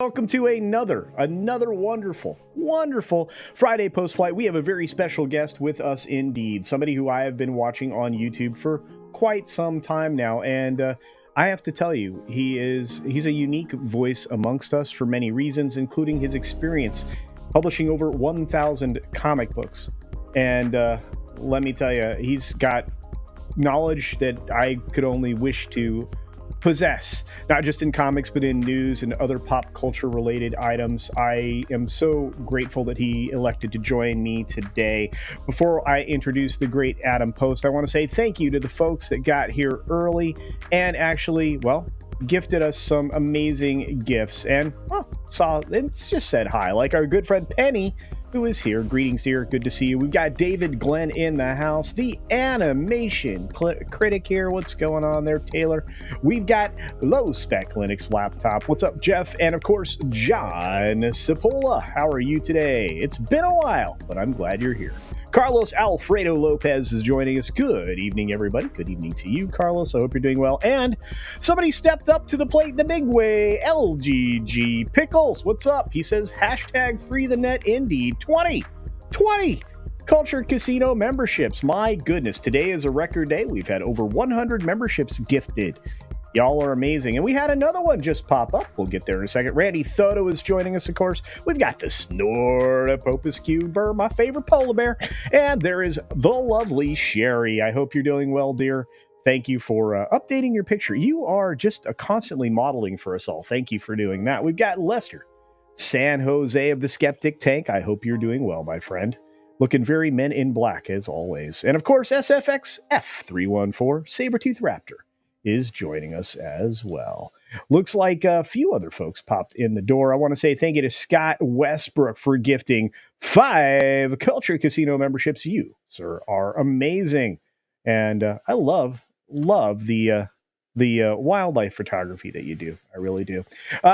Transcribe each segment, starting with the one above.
Welcome to another wonderful Friday post-flight. We have a very special guest with us indeed. Somebody who I have been watching on YouTube for quite some time now, and I have to tell you, he's a unique voice amongst us for many reasons, including his experience publishing over 1,000 comic books. And let me tell you, he's got knowledge that I could only wish to possess, not just in comics, but in news and other pop culture related items. I am so grateful that he elected to join me today. Before I introduce the great Adam Post, I want to say thank you to the folks that got here early and actually, well, gifted us some amazing gifts and it just said hi, like our good friend Penny. who is here. Greetings here. Good to see you. We've got David Glenn in the house, the animation critic here. What's going on there, Taylor? We've got Low Spec Linux Laptop. What's up, Jeff? And of course, John Cipolla. How are you today? It's been a while, but I'm glad you're here. Carlos Alfredo Lopez is joining us. Good evening, everybody. Good evening to you, Carlos. I hope you're doing well. And somebody stepped up to the plate in the big way. LGG Pickles. What's up? He says, hashtag free the net indeed. 20 Culture Casino memberships. My goodness, today is a record day. We've had over 100 memberships gifted. Y'all are amazing. And we had another one just pop up. We'll get there in a second. Randy Thoto is joining us, of course. We've got the Snortopopus Cuber, my favorite polar bear. And there is the lovely Sherry. I hope you're doing well, dear. Thank you for updating your picture. You are just constantly modeling for us all. Thank you for doing that. We've got Lester San Jose of the Skeptic Tank. I hope you're doing well, my friend. Looking very men in black, as always. And, of course, SFX F314 Sabertooth Raptor is joining us as well. Looks like a few other folks popped in the door. I want to say thank you to Scott Westbrook for gifting 5 Culture Casino memberships. You, sir, are amazing. And I love the wildlife photography that you do. I really do.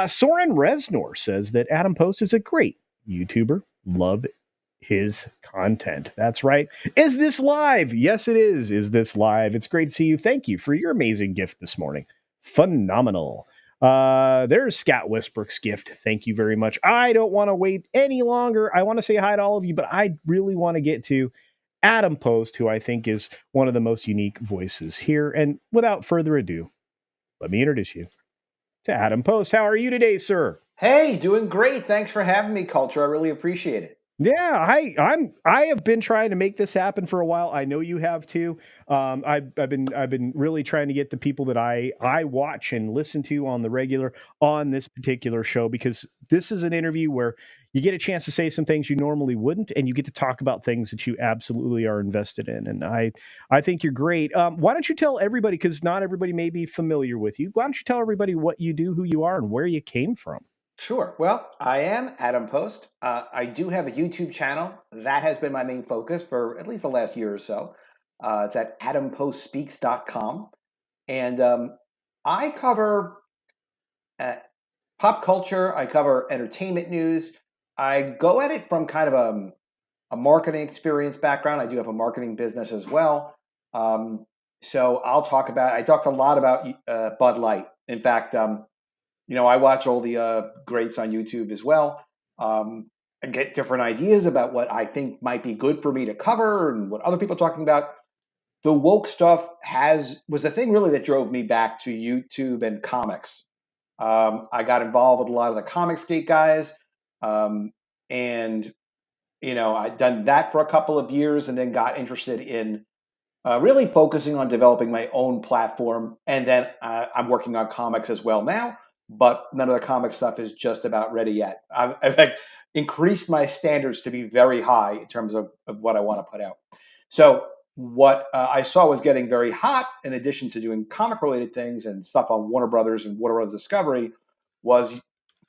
Soren Resnor says that Adam Post is a great YouTuber. Love his content. That's right. Is this live? Yes, it is. Is this live? It's great to see you. Thank you for your amazing gift this morning. Phenomenal. There's Scott Westbrook's gift. Thank you very much. I don't want to wait any longer. I want to say hi to all of you, but I really want to get to Adam Post, who I think is one of the most unique voices here. And without further ado, let me introduce you to Adam Post. How are you today, sir? Hey, doing great. Thanks for having me, Culture. I really appreciate it. Yeah, I have been trying to make this happen for a while. I know you have too. I've been really trying to get the people that I watch and listen to on the regular on this particular show, because this is an interview where you get a chance to say some things you normally wouldn't, and you get to talk about things that you absolutely are invested in. And I think you're great. Why don't you tell everybody, because not everybody may be familiar with you. Why don't you tell everybody what you do, who you are, and where you came from? Sure. Well, I am Adam Post. I do have a YouTube channel. That has been my main focus for at least the last year or so. It's at adampostspeaks.com. And I cover pop culture. I cover entertainment news. I go at it from kind of a marketing experience background. I do have a marketing business as well. So I talked a lot about Bud Light. In fact, I watch all the greats on YouTube as well, and get different ideas about what I think might be good for me to cover and what other people are talking about. The woke stuff was the thing really that drove me back to YouTube and comics. I got involved with a lot of the Comicsgate guys, and I'd done that for a couple of years, and then got interested in really focusing on developing my own platform. And then I'm working on comics as well now. But none of the comic stuff is just about ready yet. I've increased my standards to be very high in terms of what I want to put out. So what I saw was getting very hot, in addition to doing comic-related things and stuff on Warner Brothers and Warner Brothers Discovery, was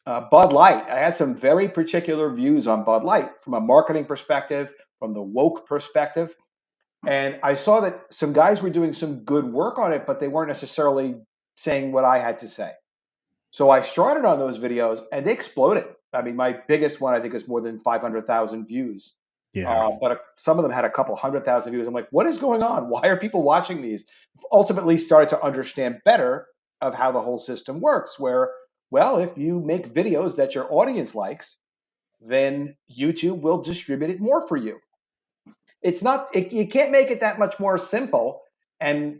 Bud Light. I had some very particular views on Bud Light from a marketing perspective, from the woke perspective. And I saw that some guys were doing some good work on it, but they weren't necessarily saying what I had to say. So I started on those videos, and they exploded. I mean, my biggest one, I think, is more than 500,000 views. Yeah. But some of them had a couple 100,000 views. I'm like, what is going on? Why are people watching these? Ultimately started to understand better of how the whole system works, where, well, if you make videos that your audience likes, then YouTube will distribute it more for you. You can't make it that much more simple. And,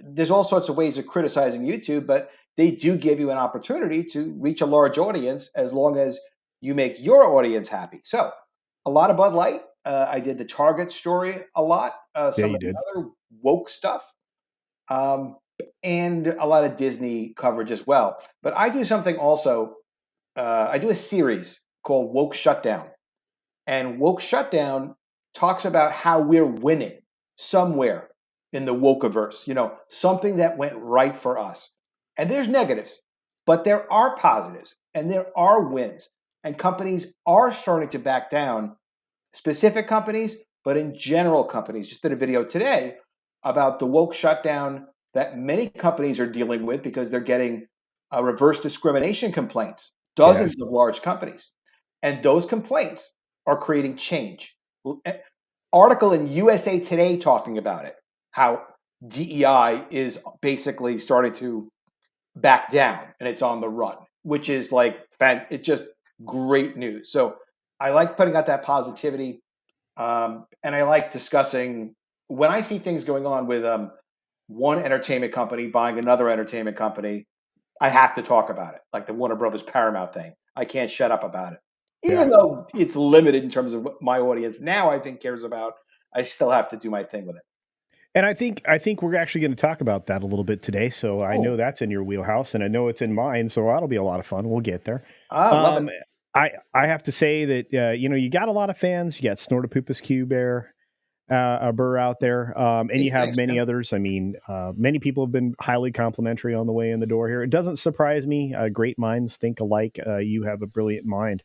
there's all sorts of ways of criticizing YouTube, but they do give you an opportunity to reach a large audience as long as you make your audience happy. So a lot of Bud Light. I did the Target story a lot. Some of the other woke stuff. And a lot of Disney coverage as well. But I do something also. I do a series called Woke Shutdown. And Woke Shutdown talks about how we're winning somewhere in the wokeverse, something that went right for us. And there's negatives, but there are positives and there are wins. And companies are starting to back down specific companies, but in general companies. Just did a video today about the woke shutdown that many companies are dealing with because they're getting reverse discrimination complaints, Yes. dozens of large companies. And those complaints are creating change. Article in USA Today talking about it, how DEI is basically starting to back down and it's on the run, which is like, it's just great news. So I like putting out that positivity. And I like discussing when I see things going on with one entertainment company buying another entertainment company, I have to talk about it, like the Warner Brothers Paramount thing. I can't shut up about it. Yeah. Even though it's limited in terms of what my audience now I think cares about, I still have to do my thing with it. And I think we're actually going to talk about that a little bit today. So I know Oh, that's in your wheelhouse, and I know it's in mine. So that'll be a lot of fun. We'll get there. I love it. Um, I have to say that you got a lot of fans. You got Snortopoopas Q Bear, a burr out there, and Hey, you have thanks, many man. others. I mean, many people have been highly complimentary on the way in the door here. It doesn't surprise me. Great minds think alike. You have a brilliant mind.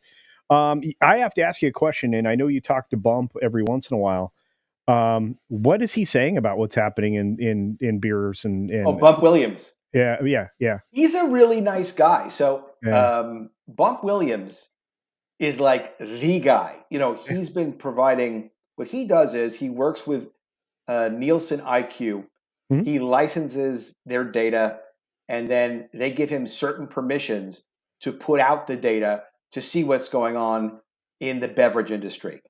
I have to ask you a question, and I know you talk to Bump every once in a while. What is he saying about what's happening in beers Oh, and Bump Williams. yeah. He's a really nice guy. So Yeah. Bump Williams is like the guy. You know, he's been providing. What he does is he works with Nielsen IQ. Mhm. He licenses their data, and then they give him certain permissions to put out the data to see what's going on in the beverage industry.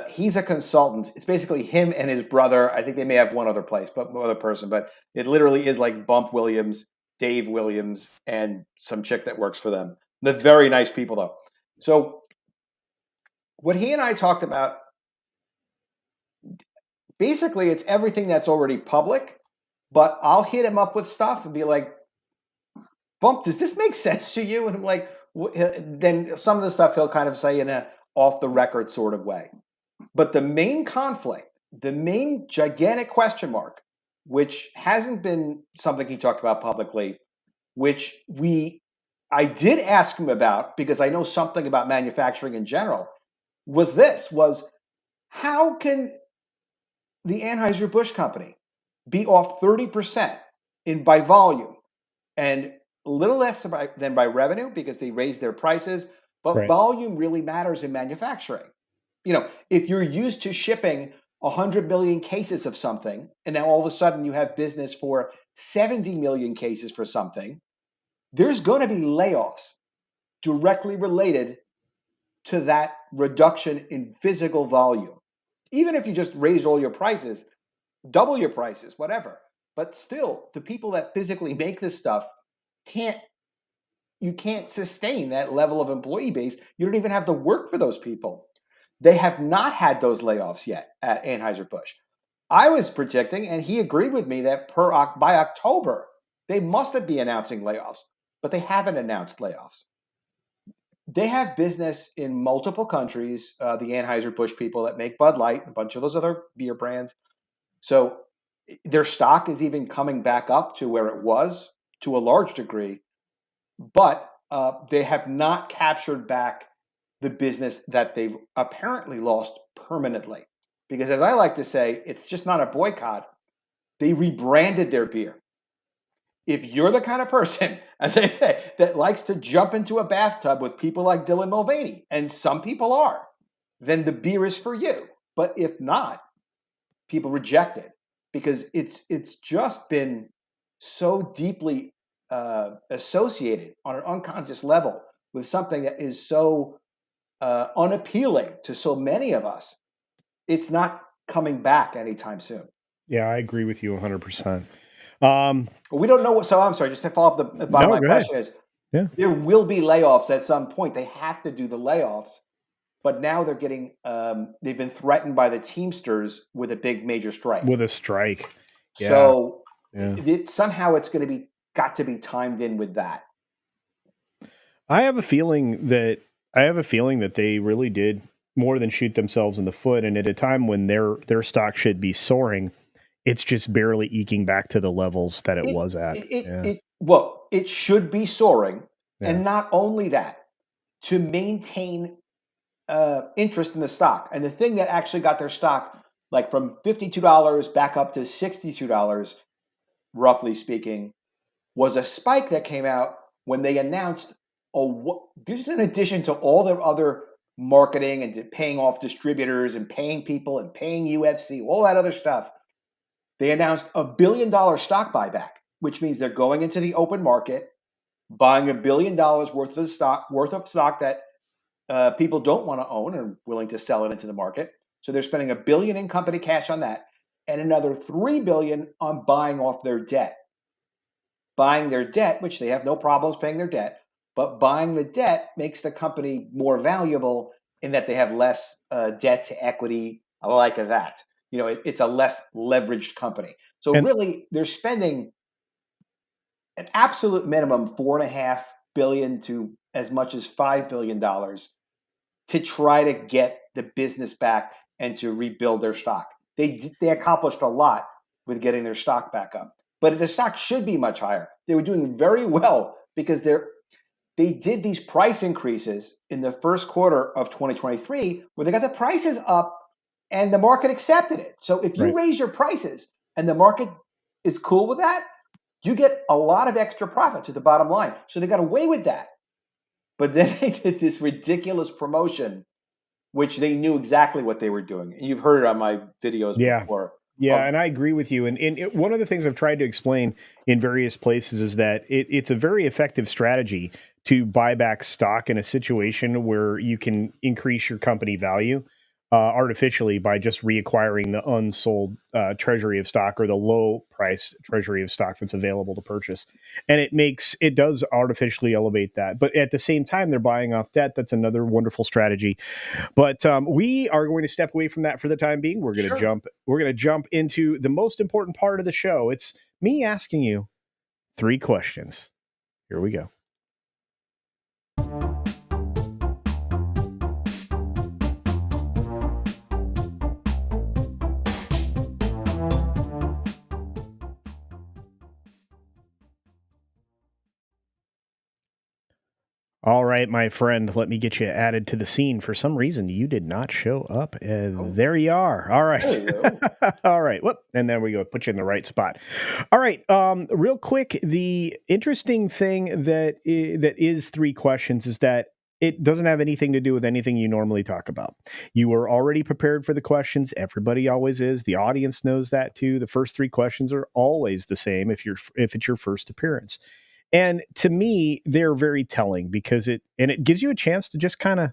He's a consultant. It's basically him and his brother. I think they may have one other place, but one other person. But it literally is like Bump Williams, Dave Williams, and some chick that works for them. They're very nice people, though. So what he and I talked about, basically, it's everything that's already public. But I'll hit him up with stuff and be like, Bump, does this make sense to you? And I'm like, then some of the stuff he'll kind of say in a off the record sort of way. But the main conflict, the main gigantic question mark, which hasn't been something he talked about publicly, which I did ask him about because I know something about manufacturing in general, was how can the Anheuser-Busch company be off 30% in by volume and a little less than by revenue because they raised their prices, but Right. volume really matters in manufacturing. You know, if you're used to shipping 100 million cases of something, and now all of a sudden you have business for 70 million cases for something, there's going to be layoffs directly related to that reduction in physical volume. Even if you just raise all your prices, double your prices, whatever. But still, the people that physically make this stuff can't you can't sustain that level of employee base. You don't even have the work for those people. They have not had those layoffs yet at Anheuser-Busch. I was predicting, and he agreed with me, that by October, they must be announcing layoffs, but they haven't announced layoffs. They have business in multiple countries, the Anheuser-Busch people that make Bud Light, a bunch of those other beer brands. So their stock is even coming back up to where it was to a large degree, but they have not captured back the business that they've apparently lost permanently. Because as I like to say, it's just not a boycott. They rebranded their beer. If you're the kind of person, as I say, that likes to jump into a bathtub with people like Dylan Mulvaney, and some people are, then the beer is for you. But if not, people reject it because it's just been so deeply associated on an unconscious level with something that is so unappealing to so many of us. It's not coming back anytime soon. Yeah, I agree with you 100%. Um, But we don't know what. So I'm sorry. Just to follow up, the bottom no, of my go ahead. question is: Yeah. there will be layoffs at some point. They have to do the layoffs, but now they're getting. They've been threatened by the Teamsters with a big major strike. With a strike. Yeah. So Yeah. somehow it's going to be got to be timed in with that. I have a feeling that they really did more than shoot themselves in the foot, and at a time when their stock should be soaring, it's just barely eking back to the levels that it It was at. it it, Yeah. it well, it should be soaring, Yeah. and not only that, to maintain. interest in the stock. And the thing that actually got their stock like from $52 back up to $62, roughly speaking, was a spike that came out when they announced, this is in addition to all their other marketing and paying off distributors and paying people and paying UFC, all that other stuff. They announced $1 billion stock buyback, which means they're going into the open market, buying $1 billion worth of stock that people don't want to own and willing to sell it into the market. So they're spending $1 billion in company cash on that, and another $3 billion on buying off their debt. Buying their debt, which they have no problems paying their debt, but buying the debt makes the company more valuable in that they have less debt to equity, like that. It's a less leveraged company. So really, they're spending an absolute minimum $4.5 billion to as much as $5 billion to try to get the business back and to rebuild their stock. They accomplished a lot with getting their stock back up, but the stock should be much higher. They were doing very well because they did these price increases in the first quarter of 2023 where they got the prices up and the market accepted it. So if you raise your prices and the market is cool with that, you get a lot of extra profit to the bottom line. So they got away with that. But then they did this ridiculous promotion, which they knew exactly what they were doing. And you've heard it on my videos before. Yeah, and I agree with you. And one of the things I've tried to explain in various places is that it's a very effective strategy to buy back stock in a situation where you can increase your company value artificially by just reacquiring the unsold treasury of stock or the low price treasury of stock that's available to purchase. And it does artificially elevate that. But at the same time, they're buying off debt. That's another wonderful strategy. But we are going to step away from that for the time being. We're going to jump into the most important part of the show. It's me asking you 3 questions. Here we go. All right, my friend, let me get you added to the scene. For some reason, you did not show up. There you are. All right. All right. Whoop. And then we go put you in the right spot. All right. Real quick, the interesting thing that is 3 questions is that it doesn't have anything to do with anything you normally talk about. You were already prepared for the questions. Everybody always is. The audience knows that too. The first 3 questions are always the same if it's your first appearance. And to me, they're very telling because it gives you a chance to just kind of,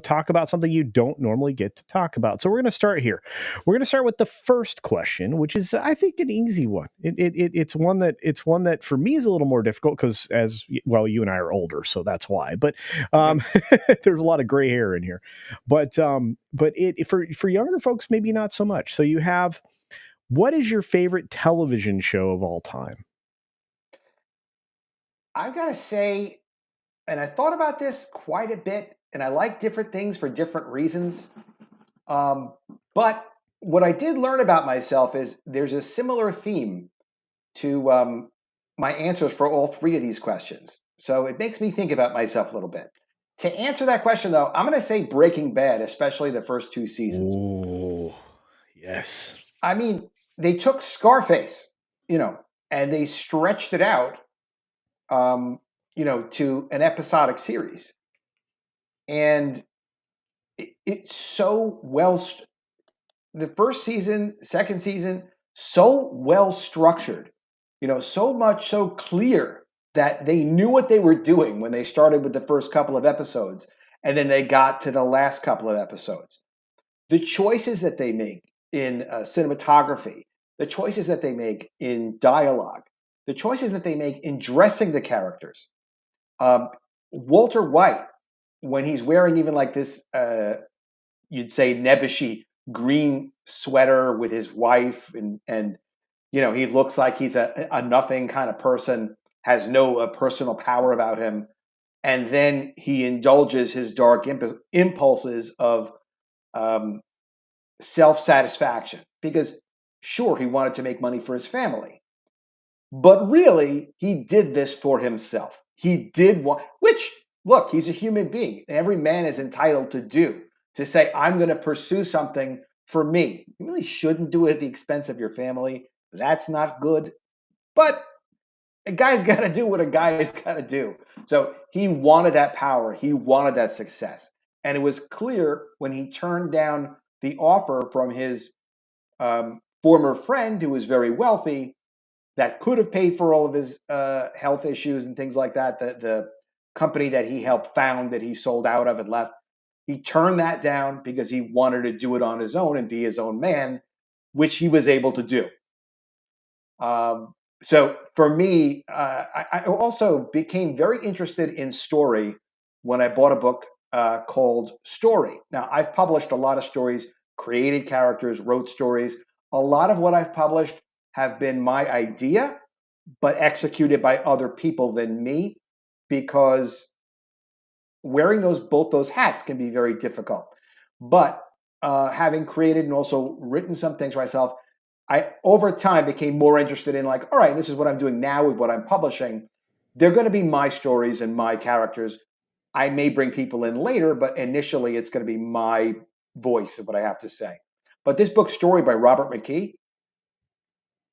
talk about something you don't normally get to talk about. So we're going to start here. We're going to start with the first question, which is, I think, an easy one. It's one that for me is a little more difficult because, you and I are older, so that's why. But there's a lot of gray hair in here. But for younger folks, maybe not so much. So you have, what is your favorite television show of all time? I've got to say, and I thought about this quite a bit, and I like different things for different reasons. But what I did learn about myself is there's a similar theme to my answers for all 3 of these questions. So it makes me think about myself a little bit. To answer that question, though, I'm going to say Breaking Bad, especially the first 2 seasons. Oh, yes. I mean, they took Scarface, and they stretched it out to an episodic series. And it's so the first season, second season, so well structured, so clear that they knew what they were doing when they started with the first couple of episodes. And then they got to the last couple of episodes. The choices that they make in cinematography, the choices that they make in dialogue, the choices that they make in dressing the characters. Walter White, when he's wearing even like this, you'd say nebbishy green sweater with his wife, and he looks like he's a nothing kind of person, has no personal power about him, and then he indulges his dark impulses of self-satisfaction because, sure, he wanted to make money for his family. But really, he did this for himself. He did which look, he's a human being. Every man is entitled to say, I'm going to pursue something for me. You really shouldn't do it at the expense of your family. That's not good. But a guy's got to do what a guy's got to do. So he wanted that power. He wanted that success. And it was clear when he turned down the offer from his former friend who was very wealthy that could have paid for all of his health issues and things like that. The company that he helped found that he sold out of and left, he turned that down because he wanted to do it on his own and be his own man, which he was able to do. So for me, I also became very interested in story when I bought a book called Story. Now, I've published a lot of stories, created characters, wrote stories. A lot of what I've published have been my idea, but executed by other people than me, because wearing both those hats can be very difficult. But having created and also written some things myself, I over time became more interested in, like, all right, this is what I'm doing now with what I'm publishing. They're going to be my stories and my characters. I may bring people in later, but initially it's going to be my voice of what I have to say. But this book, Story by Robert McKee,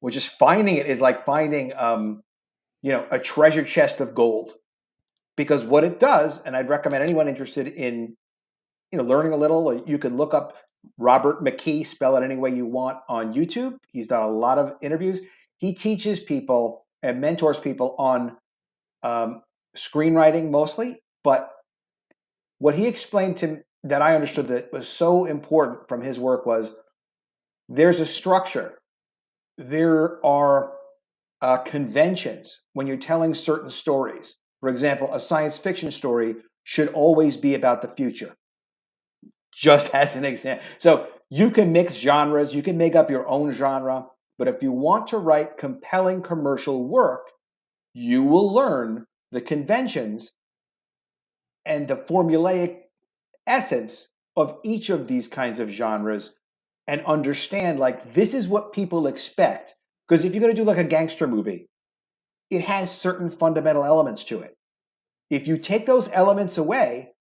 which is finding it is like finding a treasure chest of gold. Because what it does, and I'd recommend anyone interested in learning a little, you can look up Robert McKee, spell it any way you want, on YouTube. He's done a lot of interviews. He teaches people and mentors people on screenwriting mostly. But what he explained to me that I understood that was so important from his work was there's a structure. There are conventions when you're telling certain stories. For example, a science fiction story should always be about the future, just as an example. So you can mix genres, you can make up your own genre, but if you want to write compelling commercial work, you will learn the conventions and the formulaic essence of each of these kinds of genres and understand, like, this is what people expect. Because if you're going to do like a gangster movie, it has certain fundamental elements to it. If you take those elements away,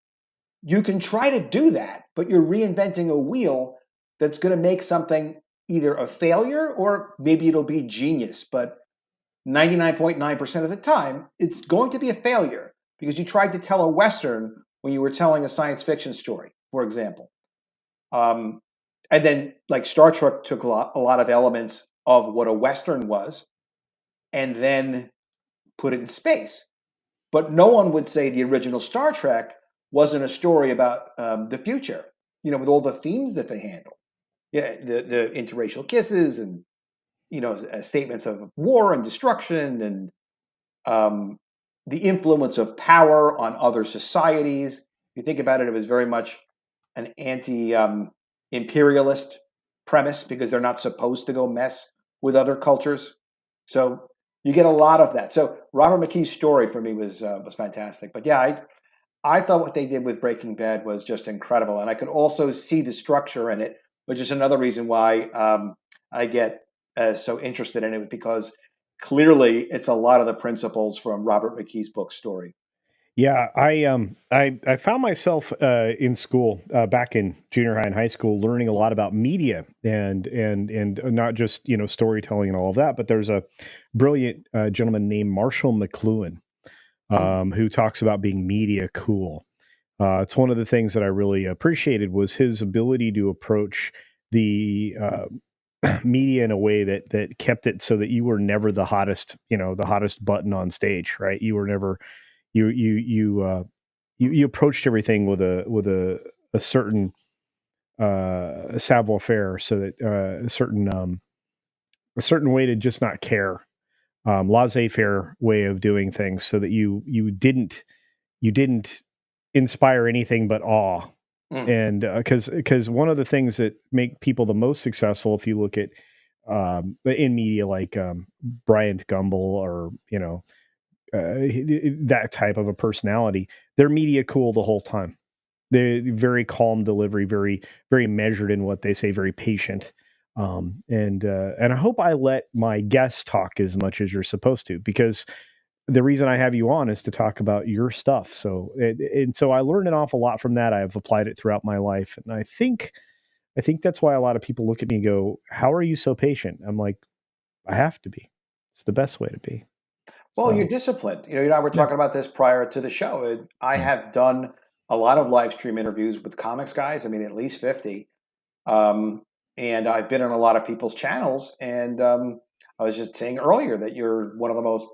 you can try to do that, but you're reinventing a wheel that's going to make something either a failure or maybe it'll be genius. But 99.9% of the time, it's going to be a failure because you tried to tell a Western when you were telling a science fiction story, for example. And then, like, Star Trek took a lot of elements of what a Western was and then put it in space. But no one would say the original Star Trek wasn't a story about the future, with all the themes that they handle. Yeah, the interracial kisses and, statements of war and destruction and the influence of power on other societies. If you think about it, it was very much an anti-imperialist premise because they're not supposed to go mess with other cultures. So you get a lot of that. So Robert McKee's story for me was fantastic. But yeah, I thought what they did with Breaking Bad was just incredible, and I could also see the structure in it, which is another reason why I get so interested in it, because clearly it's a lot of the principles from Robert McKee's book Story. Yeah, I found myself in school back in junior high and high school learning a lot about media and not just storytelling and all of that, but there's a brilliant gentleman named Marshall McLuhan who talks about being media cool. It's one of the things that I really appreciated was his ability to approach the media in a way that kept it so that you were never the hottest button on stage, right? You were never you approached everything with a certain savoir faire, so that a certain way to just not care, laissez-faire way of doing things, so that you didn't inspire anything but awe. And because one of the things that make people the most successful, if you look at in media, like Bryant Gumbel or that type of a personality, they're media cool the whole time. They're very calm delivery, very very measured in what they say, very patient. And I hope I let my guests talk as much as you're supposed to, because the reason I have you on is to talk about your stuff. So, and so I learned an awful lot from that. I've applied it throughout my life, and I think that's why a lot of people look at me and go, "How are you so patient?" I'm like, "I have to be. It's the best way to be." Well, you're So, disciplined. You and I were yeah, talking about this prior to the show. I yeah, have done a lot of live stream interviews with comics guys. I mean, at least 50. Um, and I've been on a lot of people's channels. And I was just saying earlier that you're one of the most,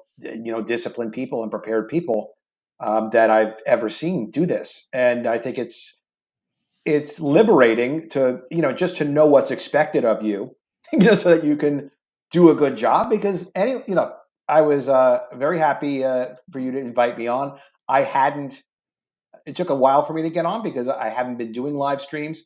disciplined people and prepared people that I've ever seen do this. And I think it's liberating to, just to know what's expected of you, so that you can do a good job. Because I was very happy for you to invite me on. I hadn't. It took a while for me to get on because I haven't been doing live streams.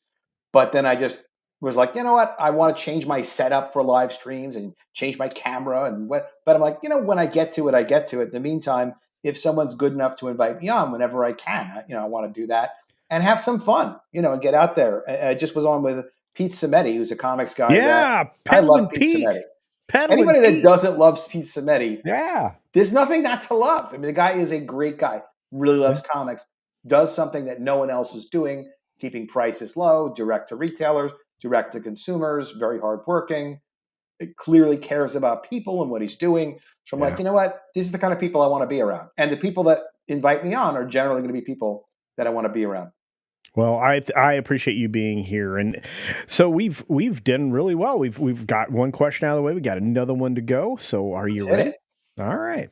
But then I just was like, you know what? I want to change my setup for live streams and change my camera and what. But I'm like, when I get to it, I get to it. In the meantime, if someone's good enough to invite me on whenever I can, I want to do that and have some fun, and get out there. I just was on with Pete Sametti, who's a comics guy that yeah, I love. peddling Pete Sametti. Pete, peddling Anybody that Pete. doesn't love Pete Sametti, Yeah, there's nothing not to love. I mean, the guy is a great guy, really yeah, loves comics, does something that no one else is doing, keeping prices low, direct to retailers, direct to consumers, very hardworking. It clearly cares about people and what he's doing. So I'm like, yeah. you know what? These are the kind of people I want to be around. And the people that invite me on are generally going to be people that I want to be around. Well, I appreciate you being here, and so we've done really well. We've got one question out of the way. We got another one to go. So, are Let's you hit ready? it. All right.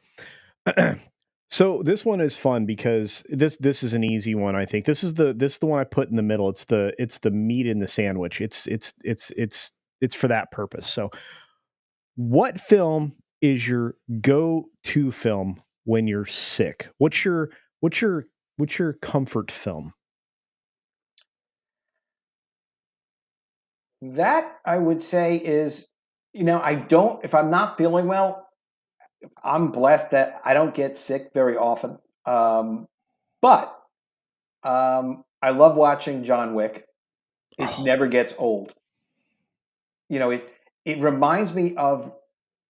So this one is fun because this is an easy one. I think this is the one I put in the middle. It's the meat in the sandwich. It's for that purpose. So, what film is your go-to film when you're sick? What's your what's your comfort film? That I would say is, I don't, if I'm not feeling well, I'm blessed that I don't get sick very often. But I love watching John Wick. It Oh, never gets old. It reminds me of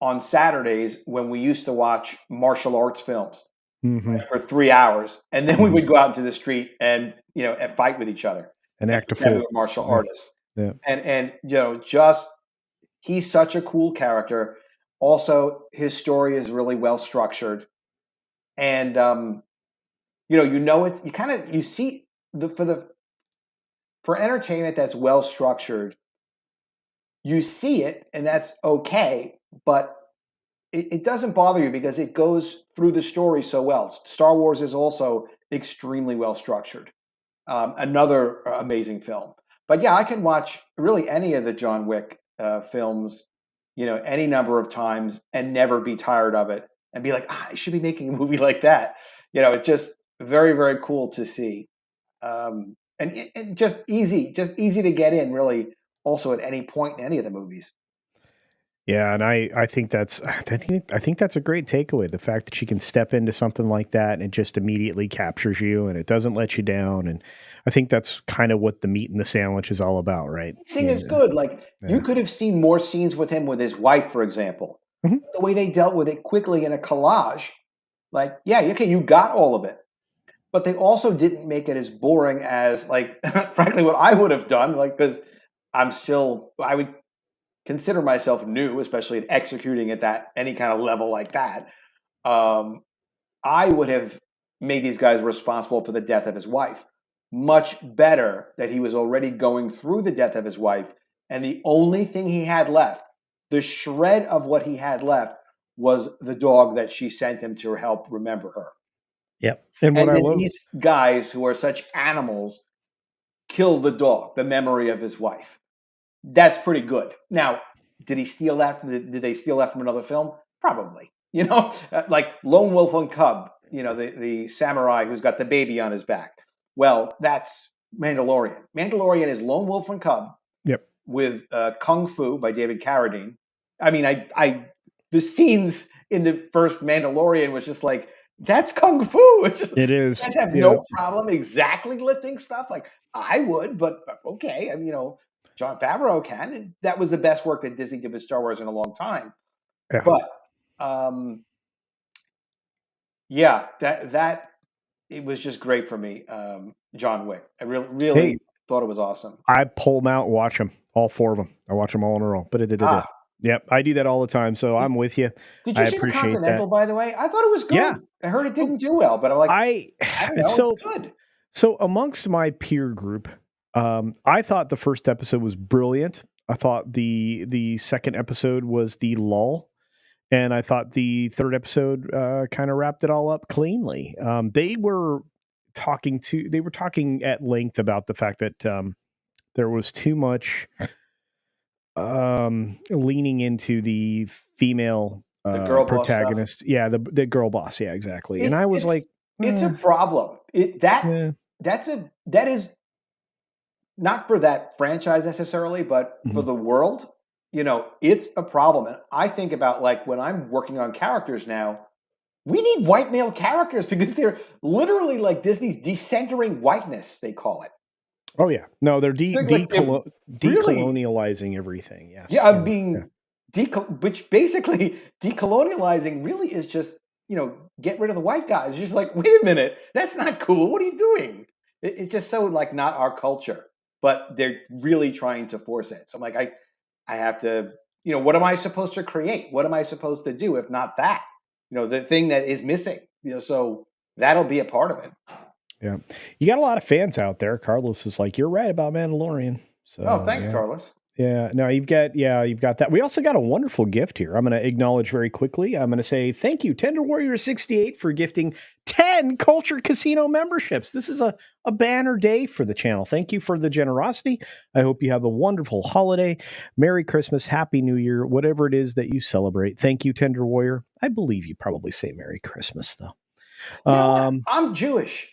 on Saturdays when we used to watch martial arts films, hmm like, for 3 hours, and then we hmm would go out into the street and fight with each other an and act a pretend we fool. were martial Yeah, artists. yeah, And just he's such a cool character. Also, his story is really well structured, and it's you kind of you see the for entertainment that's well structured, you see it, and that's okay, but it doesn't bother you because it goes through the story so well. Star Wars is also extremely well structured. Another amazing film. But yeah, I can watch really any of the John Wick films, any number of times and never be tired of it and be like, I should be making a movie like that. It's just very, very cool to see. And just easy to get in, really, also at any point in any of the movies. yeah. And I think I think that's a great takeaway. The fact that you can step into something like that and it just immediately captures you and it doesn't let you down. And I think that's kind of what the meat in the sandwich is all about, right? Pacing Yeah, is good. Like, you yeah, could have seen more scenes with him with his wife, for example. hmm The way they dealt with it quickly in a collage, like, yeah, okay, you got all of it. But they also didn't make it as boring as, like, frankly, what I would have done, like, because I would consider myself new, especially at executing at that any kind of level like that. Um, I would have made these guys responsible for the death of his wife. Much better that he was already going through the death of his wife, and the only thing he had left, the shred of what he had left, was the dog that she sent him to help remember her. yep. And what And I then love, these guys who are such animals kill the dog, the memory of his wife. That's pretty good. Now, did he steal that? Did they steal that from another film? Probably. Like Lone Wolf and Cub. The samurai who's got the baby on his back. Well, that's Mandalorian. Mandalorian is Lone Wolf and Cub yep, with Kung Fu by David Carradine. I mean, the scenes in the first Mandalorian was just like, that's Kung Fu. It's just, it you is. guys have Yeah, no problem exactly lifting stuff. Like, I would, but okay. I mean, John Favreau can, and that was the best work that Disney did with Star Wars in a long time. yeah. But um, Yeah, that it was just great for me. John Wick. I Hey, really thought it was awesome. I pull them out and watch them, all four of them. I watch them all in a row. But it. Ah, Yep, I do that all the time. So did, I'm with you. did you I see the appreciate that. Continental? By the way, I thought it was Yeah. good. I heard it Oh, didn't do well, but I'm like, I I don't know, it's so good. so amongst my peer group, I thought the first episode was brilliant. I thought the second episode was the lull, and I thought the third episode kind of wrapped it all up cleanly. They were talking at length about the fact that there was too much leaning into the female The girl boss stuff. protagonist. Yeah, the girl boss. Yeah, exactly. And It, I was it's like, it's a eh, problem. yeah. That is not for that franchise necessarily, but for Mhm. the world. It's a problem. And I think about like when I'm working on characters now, we need white male characters because they're literally like Disney's decentering whiteness. They call it. Oh yeah, no, they're They're really, decolonializing everything. yeah, Yes, I'm yeah, yeah, being which basically decolonializing really is just get rid of the white guys. You're just like, wait a minute, that's not cool. What are you doing? It's just so like not our culture, but they're really trying to force it. So I'm like, I have to, what am I supposed to create? What am I supposed to do if not that? The thing that is missing. So that'll be a part of it. yeah. You got a lot of fans out there. Carlos is like, you're right about Mandalorian. Oh, So thanks, yeah. Carlos. Yeah, no, you've got that. We also got a wonderful gift here. I'm going to acknowledge very quickly. I'm going to say thank you, Tender Warrior 68, for gifting 10 Culture Casino memberships. This is a banner day for the channel. Thank you for the generosity. I hope you have a wonderful holiday. Merry Christmas, Happy New Year, whatever it is that you celebrate. Thank you, Tender Warrior. I believe you probably say Merry Christmas though. You know what? I'm Jewish.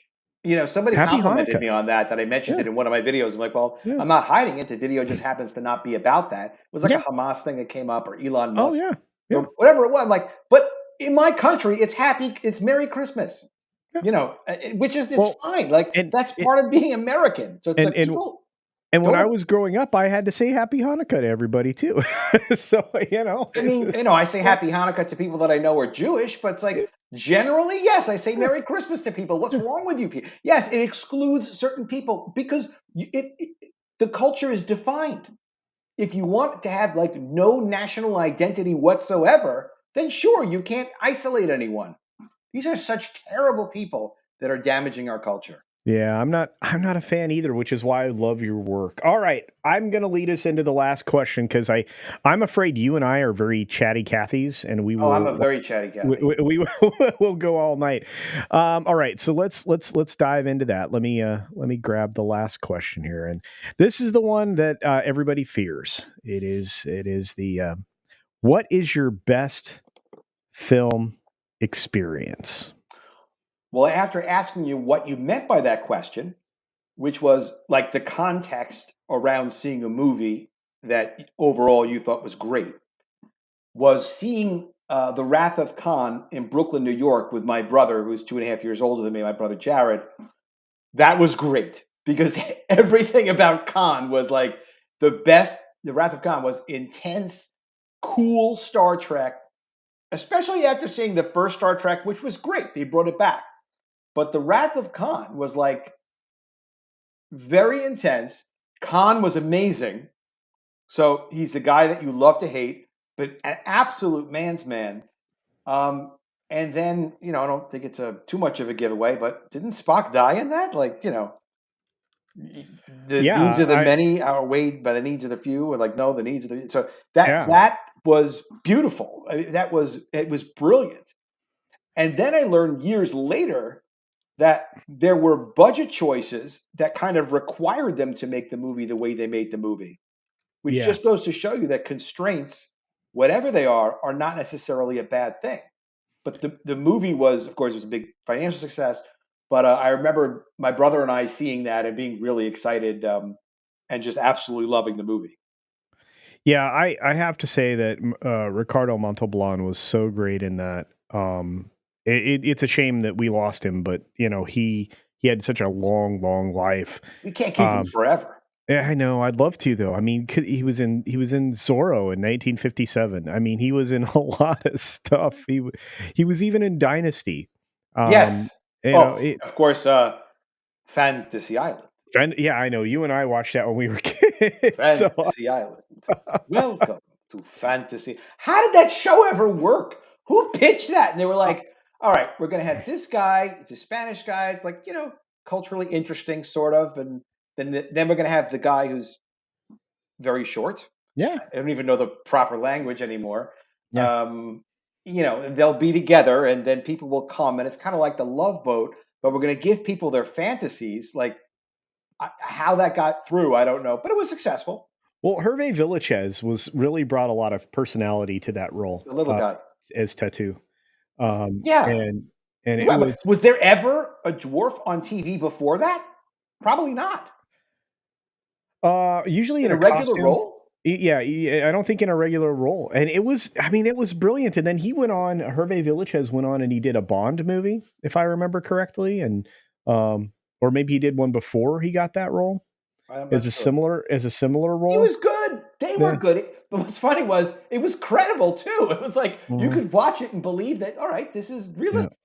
Somebody Happy complimented Hanukkah. me on that I mentioned Yeah, it in one of my videos. I'm like, well, yeah, I'm not hiding it. The video just happens to not be about that. It was like a yeah. Hamas thing that came up or Elon Oh Musk yeah, yeah, or whatever it was. I'm like, but in my country, it's Merry Christmas. yeah. Which is it's Well, fine. Like and that's it, part of being American. So it's and like and people And when don't. I was growing up, I had to say Happy Hanukkah to everybody too. So I mean, I say yeah, Happy Hanukkah to people that I know are Jewish, but it's like generally, yes, I say Merry Christmas to people. What's yeah, wrong with you people? Yes, it excludes certain people because the culture is defined. If you want to have like no national identity whatsoever, then sure, you can't isolate anyone. These are such terrible people that are damaging our culture. yeah. I'm not a fan either, which is why I love your work. All right, I'm gonna lead us into the last question because I'm afraid you and I are very chatty Cathys, and we Oh, I'm will a very chatty we, Cathy. we, we will go all night. All right, so let's dive into that. Let me grab the last question here, and this is the one that everybody fears. It is the what is your best film experience? Well, after asking you what you meant by that question, which was like the context around seeing a movie that overall you thought was great, was seeing The Wrath of Khan in Brooklyn, New York with my brother, who's 2.5 years older than me, my brother Jared. That was great because everything about Khan was like the best. The Wrath of Khan was intense, cool Star Trek, especially after seeing the first Star Trek, which was great. They brought it back. But The Wrath of Khan was like very intense. Khan was amazing. So he's the guy that you love to hate, but an absolute man's man. Um, and then, I don't think it's too much of a giveaway, but didn't Spock die in that? Like, the Yeah, needs of the I many are weighed by the needs of the few, or like, no, the needs of the so that yeah. that was beautiful. I mean, it was brilliant. And then I learned years later that there were budget choices that kind of required them to make the movie the way they made the movie, which Yeah. just goes to show you that constraints, whatever they are not necessarily a bad thing. But the movie was, of course, it was a big financial success. But I remember my brother and I seeing that and being really excited and just absolutely loving the movie. Yeah, I have to say that Ricardo Montalban was so great in that. It's a shame that we lost him, but he had such a long life. We can't keep him Um, forever. yeah, I know. I'd love to though. I mean, he was in Zorro in 1957. I mean, he was in a lot of stuff. He was even in Dynasty. Yes. You know, Oh, of course, Fantasy Island. and yeah, I know you and I watched that when we were kids. So Fantasy Island. Welcome to Fantasy. How did that show ever work? Who pitched that? And they were like, all right, we're going to have this guy, it's a Spanish guy, it's like, culturally interesting, sort of. And then we're going to have the guy who's very short. yeah, I don't even know the proper language anymore. yeah. They'll be together and then people will come. And it's kind of like the Love Boat, but we're going to give people their fantasies. Like, how that got through, I don't know, but it was successful. Well, Hervé Villechaize was really brought a lot of personality to that role The little guy. as Tattoo, Yeah. and it Well, was but was there ever a dwarf on TV before that? Probably not. usually In in a a regular costume. role? Yeah, I don't think in a regular role, and it was. I mean, it was brilliant. And then he went on. Hervé Villechaize went on, and he did a Bond movie, if I remember correctly, and or maybe he did one before he got that role I'm as not a sure. similar He role. was good. They were Yeah. good. But what's funny was it was credible too. It was like you Mhm. could watch it and believe that, all right, this is Yeah. realistic.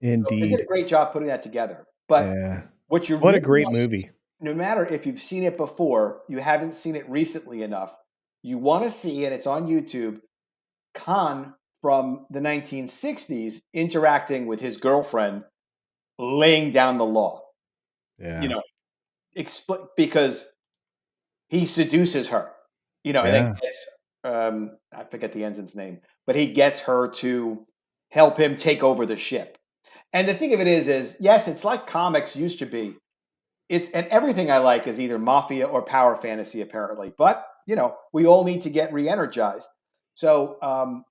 So they did a Indeed. great job putting that together. But Yeah. what you What a really great want to movie. see, no matter if you've seen it before, you haven't seen it recently enough, you want to see, and it's on YouTube, Khan from the 1960s interacting with his girlfriend, laying down the law. You Yeah. know, because he seduces her, and then Yeah. gets I forget the ensign's name, but he gets her to help him take over the ship. And the thing of it is yes, it's like comics used to be. And everything I like is either mafia or power fantasy, apparently. But we all need to get re-energized. So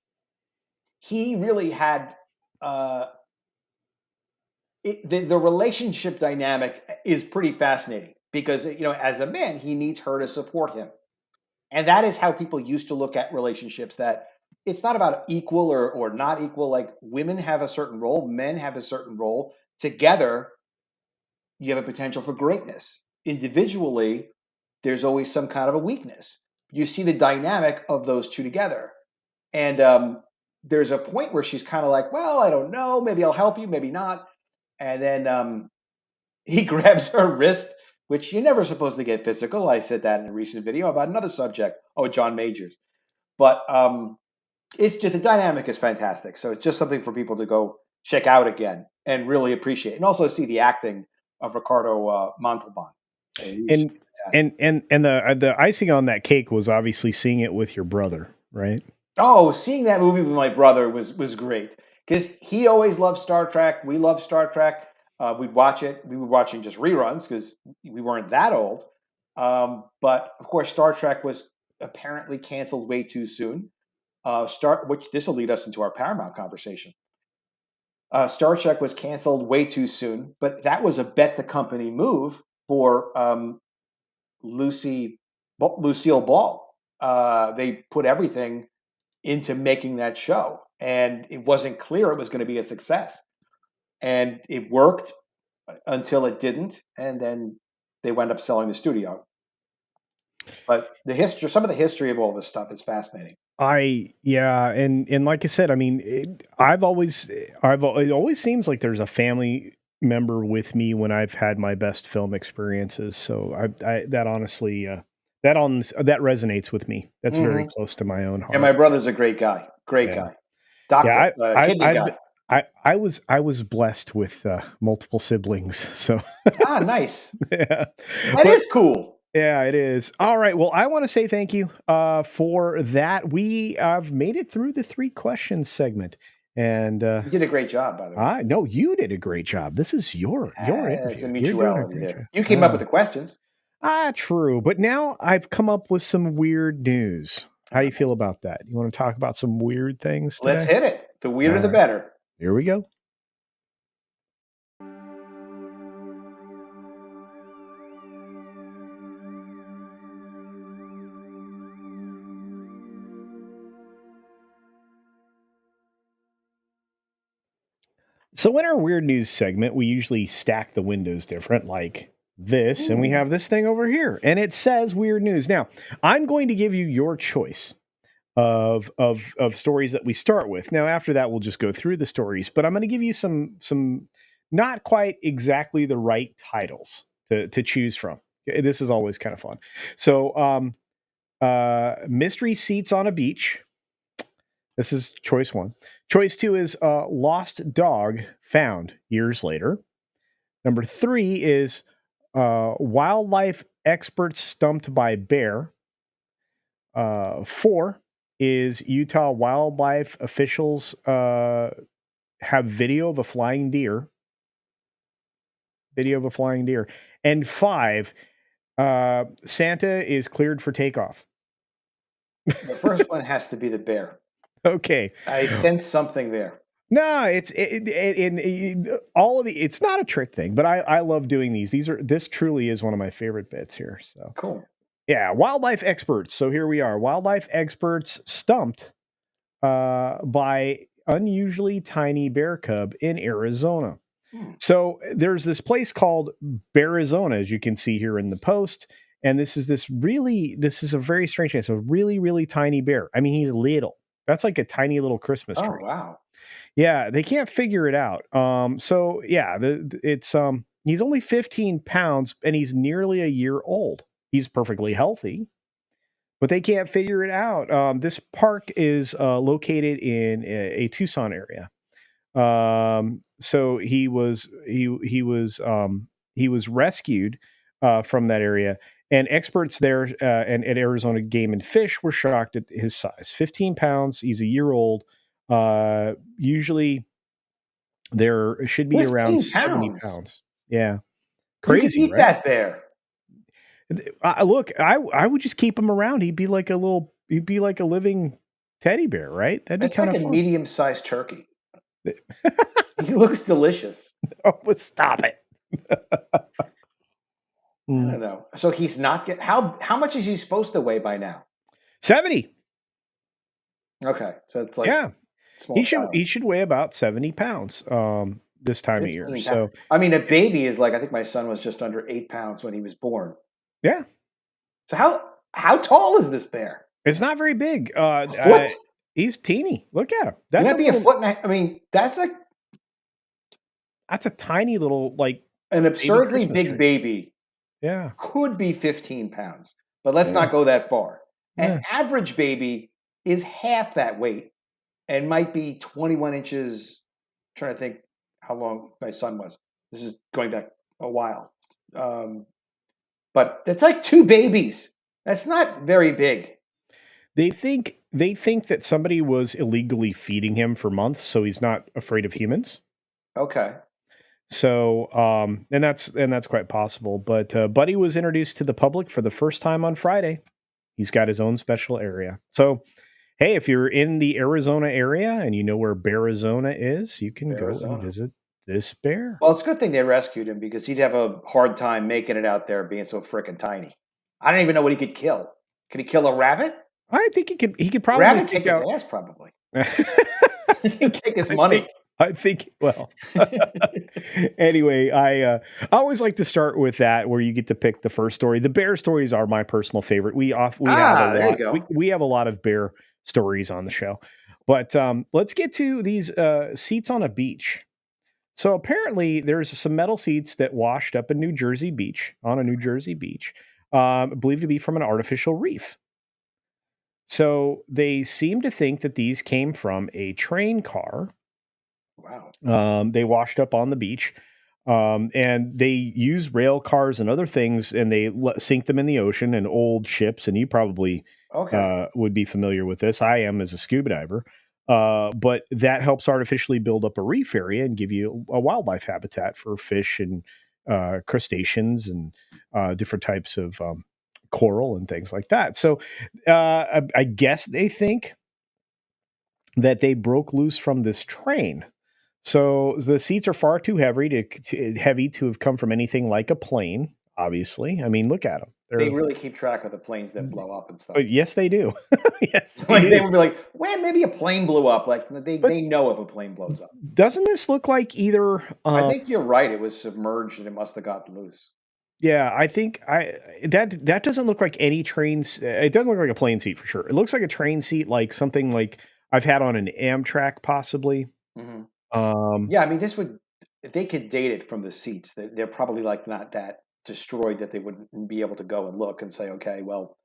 he really had uh, the relationship dynamic is pretty fascinating because as a man he needs her to support him, and that is how people used to look at relationships. That it's not about equal or not equal. Like women have a certain role, men have a certain role. Together, you have a potential for greatness. Individually, there's always some kind of a weakness. You see the dynamic of those two together. And there's a point where she's kind of like, well, I don't know. Maybe I'll help you, maybe not. And then he grabs her wrist, which you're never supposed to get physical. I said that in a recent video about another subject. Oh, John Majors. But it's just the dynamic is fantastic. So it's just something for people to go check out again and really appreciate, and also see the acting of Ricardo Montalban. He's And fantastic. the icing on that cake was obviously seeing it with your brother, right? Oh, seeing that movie with my brother was great because he always loved Star Trek. We love Star Trek. We'd watch it. We were watching just reruns because we weren't that old. But of course, Star Trek was apparently canceled way too soon. Which this will lead us into our Paramount conversation. Star Trek was canceled way too soon, but that was a bet the company move for Lucille Ball. They put everything into making that show, and it wasn't clear it was going to be a success. And it worked until it didn't, and then they wound up selling the studio. But some of the history of all this stuff is fascinating. Yeah, and like I said, I mean, it always seems like there's a family member with me when I've had my best film experiences. So that honestly, that resonates with me. That's very Hmm. close to my own And my heart. brother a great guy, great Yeah, guy, doctor, yeah. kidney I've guy. I was blessed with multiple siblings, so Ah, nice. yeah. That But is cool. yeah, it is. All right. Well, I want to say thank you for that. We have made it through the three questions segment, and You did a great job, by the way. I no, you did a great job. This is your It's a interview. You're doing a mutuality great there. job. You came up with the questions. True. But now I've come up with some weird news. How All you right. feel about that? You want to talk about some weird things Let's today? hit it. The All weirder, the right. better. Here we go. So in our weird news segment, we usually stack the windows different, like this, and we Ooh. have this thing over here, and it says weird news. Now, I'm going to give you your choice of stories that we start with. Now, after that, we'll just go through the stories, but I'm going to give you some not quite exactly the right titles to choose from. This is always kind of fun. So, mystery seats on a beach. This is choice one. Choice two is lost dog found years later. Number three is wildlife experts stumped by bear. Four is Utah wildlife officials have video of a flying deer. Video of a flying deer. And five, Santa is cleared for takeoff. The first one has to be the bear. Okay. I sense something there. No, it's all of the. It's not a trick thing, but I love doing these. This truly is one of my favorite bits here. So cool. Yeah, wildlife experts. So here we are. Wildlife experts stumped by unusually tiny bear cub in Arizona. So there's this place called Bearizona, as you can see here in the post. And this is a very strange thing. It's a really, really tiny bear. I mean, he's little. That's like a tiny little Christmas tree. Oh, wow. Yeah, they can't figure it out. So yeah, he's only 15 pounds and he's nearly a year old. He's perfectly healthy, but they can't figure it out. This park is located in a Tucson area. So he was rescued from that area, and experts there and at Arizona Game and Fish were shocked at his size. 15 pounds. He's a year old. Usually there should be around 70 pounds. Yeah, crazy. You could eat that bear. Look, I would just keep him around. He'd be like a living teddy bear, right? That'd be It's kind like of a fun. medium-sized turkey. He looks delicious. Oh, stop it. I don't know. So he's not how much is he supposed to weigh by now? 70. Okay, so it's like he should weigh about 70 pounds this time of year. Pounds. So I mean, a baby is like, I think my son was just under 8 pounds when he was born. Yeah. So how tall is this bear? It's not very big. Foot? He's teeny. Look at him. That's a foot and a half. I mean, that's a tiny little, like, an absurdly big baby. Yeah. Could be 15 pounds, but let's not go that far. An average baby is half that weight and might be 21 inches. I'm trying to think how long my son was. This is going back a while. But it's like two babies. That's not very big. They think that somebody was illegally feeding him for months, so he's not afraid of humans. Okay. So, and that's quite possible. But Buddy was introduced to the public for the first time on Friday. He's got his own special area. So, hey, if you're in the Arizona area and you know where Bearizona is, you can go and visit this bear. Well, it's a good thing they rescued him because he'd have a hard time making it out there being so frickin' tiny. I don't even know what he could kill. Could he kill a rabbit? I think he could probably rabbit kick his ass, probably. He can take his money. I think, well, anyway, I always like to start with that where you get to pick the first story. The bear stories are my personal favorite. We have a lot. We have a lot of bear stories on the show, but let's get to these seats on a beach. So apparently, there's some metal seats that washed up in New Jersey beach, believed to be from an artificial reef. So they seem to think that these came from a train car. Wow. They washed up on the beach, and they use rail cars and other things, and they sink them in the ocean and old ships. And you probably would be familiar with this. I am as a scuba diver. But that helps artificially build up a reef area and give you a wildlife habitat for fish and crustaceans and different types of coral and things like that. So I guess they think that they broke loose from this train. So the seats are far too heavy to have come from anything like a plane. Obviously, I mean, look at them. They really keep track of the planes that blow up and stuff. Yes, they do. Yes, they would be like, well, maybe a plane blew up. Like they know if a plane blows up. Doesn't this look like either? I think you're right. It was submerged and it must have gotten loose. Yeah, I think that doesn't look like any trains. It doesn't look like a plane seat for sure. It looks like a train seat, like something like I've had on an Amtrak, possibly. Hmm. Um, Yeah, I mean, this would they could date it from the seats. They're probably like not that destroyed that they wouldn't be able to go and look and say, okay, well,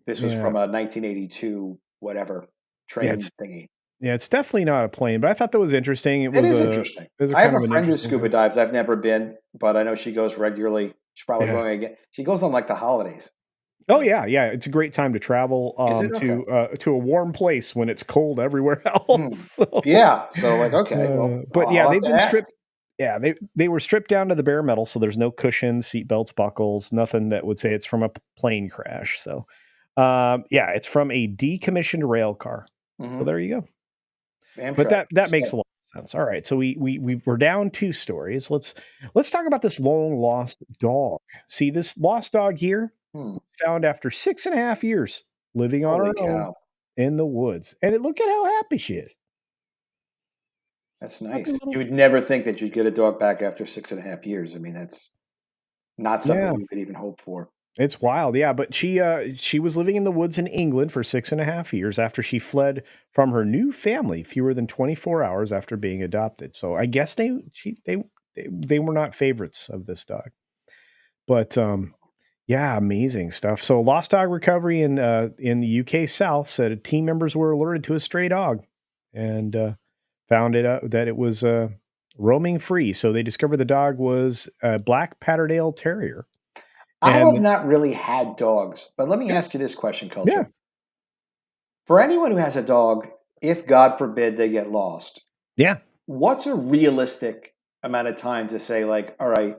this was yeah, from a 1982 whatever yeah, train thingy. it's definitely not a plane, but I thought that was interesting. It is interesting. It was a I have kind a of an friend who interesting scuba thing. dives. I've never been, but I know she goes regularly. She's probably Yeah. going again. She goes on like the holidays. Oh yeah, yeah. It's a great time to travel Is it okay? to a warm place when it's cold everywhere else. Hmm. So, Yeah. So like, okay, well, but yeah, I'll have they've to been ask. stripped. Yeah, they were stripped down to the bare metal, so there's no cushions, seat belts, buckles, nothing that would say it's from a plane crash. So, yeah, it's from a decommissioned rail car. So Hmm. there you go. But Amtrak. that makes So, a lot of sense. All right, so we're down two stories. Let's talk about this long lost dog. See, this lost dog here hmm, found after 6.5 years living on holy her own cow, in the woods, and look at how happy she is. that's Happy nice. You little. would never think that you'd get a dog back after 6.5 years. I mean, that's not something Yeah, you could even hope for. it's wild. Yeah, but she was living in the woods in England for 6.5 years after she fled from her new family fewer than 24 hours after being adopted. So I guess they were not favorites of this dog. But yeah, amazing stuff. So lost dog recovery in the UK South said team members were alerted to a stray dog and found it out that it was roaming free. So they discovered the dog was a black Patterdale Terrier. I have And not really had dogs, but let me yeah, ask you this question, yeah, Culture. For anyone who has a dog, if God forbid they get lost, yeah. what's a realistic amount of time to say, like, all right,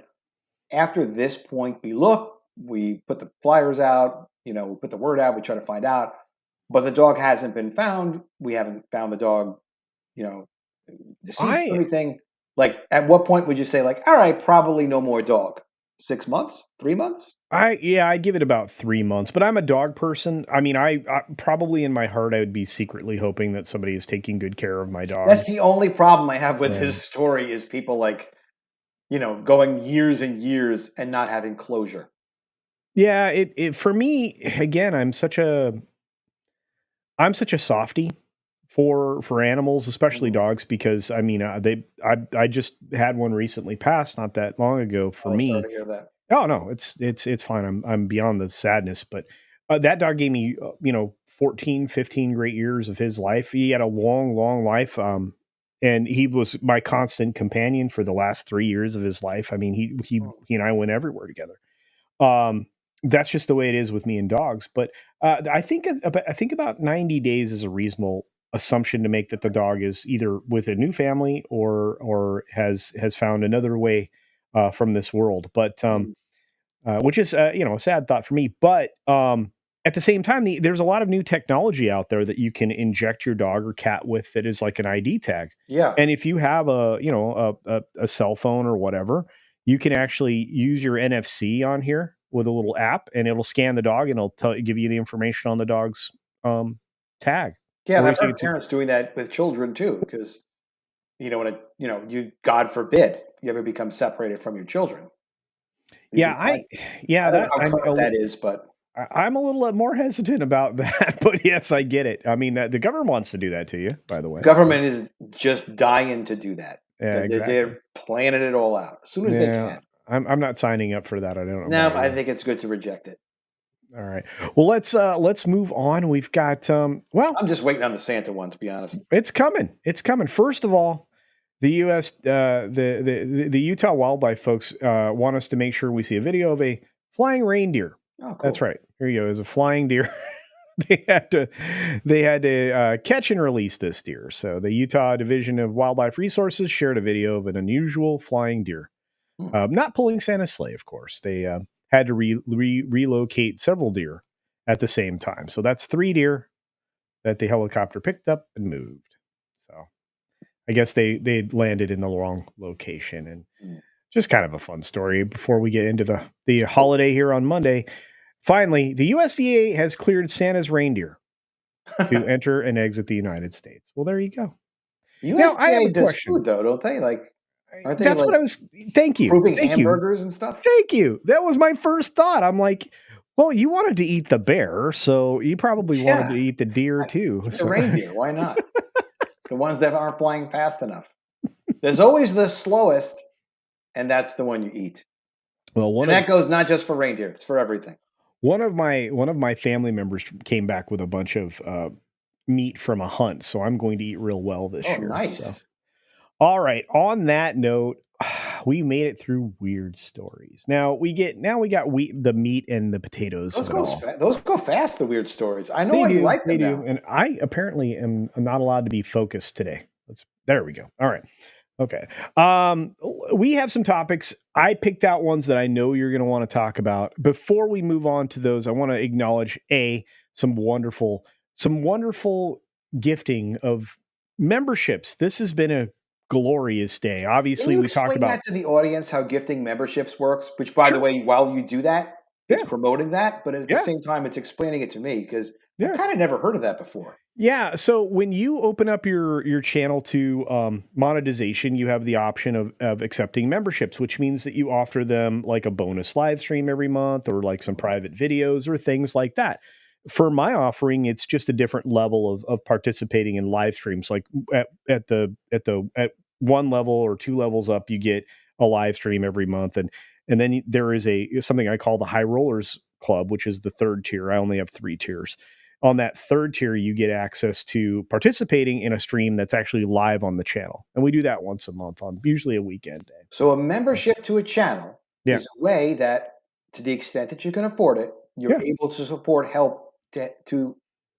after this point, we look, we put the flyers out, we put the word out, we try to find out, but the dog hasn't been found. We haven't found the dog, you know, deceased or I anything. Like, at what point would you say, like, all right, probably no more dog? 6 months? 3 months? yeah, I give it about 3 months. But I'm a dog person. I mean, I probably in my heart I would be secretly hoping that somebody is taking good care of my dog. That's the only problem I have with Yeah. his story is people like, going years and years and not having closure. Yeah, it for me again, I'm such a softie for animals, especially Mhm. dogs, because I mean, I just had one recently pass not that long ago for Oh, sorry me. to hear that. Oh no, it's fine. I'm beyond the sadness, but that dog gave me 14, 15 great years of his life. He had a long, long life. And he was my constant companion for the last 3 years of his life. I mean, Mm. he and I went everywhere together. Um, that's just the way it is with me and dogs. But I think about 90 days is a reasonable assumption to make that the dog is either with a new family or has found another way from this world. But Mm. which is a sad thought for me. But at the same time, there's a lot of new technology out there that you can inject your dog or cat with that is like an ID tag. Yeah. And if you have a cell phone or whatever, you can actually use your NFC on here with a little app, and it'll scan the dog and give you the information on the dog's um, tag. Yeah, and Or I've if heard it's parents doing that with children too, because when you God forbid you ever become separated from your children, you yeah, decide. yeah I don't know that how current that is, but I'm a little more hesitant about that, but yes, I get it. I mean, the government wants to do that to you, by the way. So, government is just dying to do that. yeah, exactly. They're planning it all out as soon as they Yeah, can. I'm not signing up for that. I don't know No, about I you. think it's good to reject it. All right. Well, let's move on. We've got well, I'm just waiting on the Santa one, to be honest. it's coming. It's coming. First of all, the U.S. The Utah wildlife folks want us to make sure we see a video of a flying reindeer. Oh, That's cool. right. Here you go. There's a flying deer. they had to catch and release this deer. So the Utah Division of Wildlife Resources shared a video of an unusual flying deer. Hmm. Not pulling Santa's sleigh, of course. They had to relocate several deer at the same time. So that's 3 deer that the helicopter picked up and moved. So I guess they landed in the wrong location, and Hmm. just kind of a fun story before we get into the holiday here on Monday. Finally, the USDA has cleared Santa's reindeer to enter and exit the United States. Well, there you go. Now, I have USDA a does question. food though, don't they? Like, Aren't they That's what like I was. Thank you. approving Thank you. hamburgers and stuff? Thank you. That was my first thought. I'm like, well, you wanted to eat the bear, so you probably wanted to Yeah, eat the deer too. eat the So, reindeer. Why not? The ones that aren't flying fast enough. There's always the slowest, and that's the one you eat. well, And that goes not just for reindeer; it's for everything. one of my family members came back with a bunch of meat from a hunt, so I'm going to eat real well this Oh, year. So, nice. all right. On that note, we made it through weird stories. Now we got the meat and the potatoes of it all. Those go fast. The weird stories. I know why you like They them do, now. and I apparently am not allowed to be focused today. There we go. All right. Okay. We have some topics. I picked out ones that I know you're going to want to talk about. Before we move on to those, I want to acknowledge some wonderful gifting of memberships. This has been a glorious day. Can Obviously, you we talked explain about that to the audience how gifting memberships works? Which, by the sure. way, while you do that, it's Yeah. promoting that, but at the Yeah. same time, it's explaining it to me because I've Yeah. kind of never heard of that before. Yeah, so when you open up your channel to monetization, you have the option of accepting memberships, which means that you offer them like a bonus live stream every month or like some private videos or things like that. For my offering, it's just a different level of participating in live streams. Like at one level or two levels up, you get a live stream every month, and then there is something I call the High Rollers Club, which is the third tier. I only have three tiers. On that third tier, you get access to participating in a stream that's actually live on the channel. And we do that once a month on usually a weekend day. So, a So, membership to a channel yeah. is a way that, to the extent that you can afford it, you're Yeah. able to to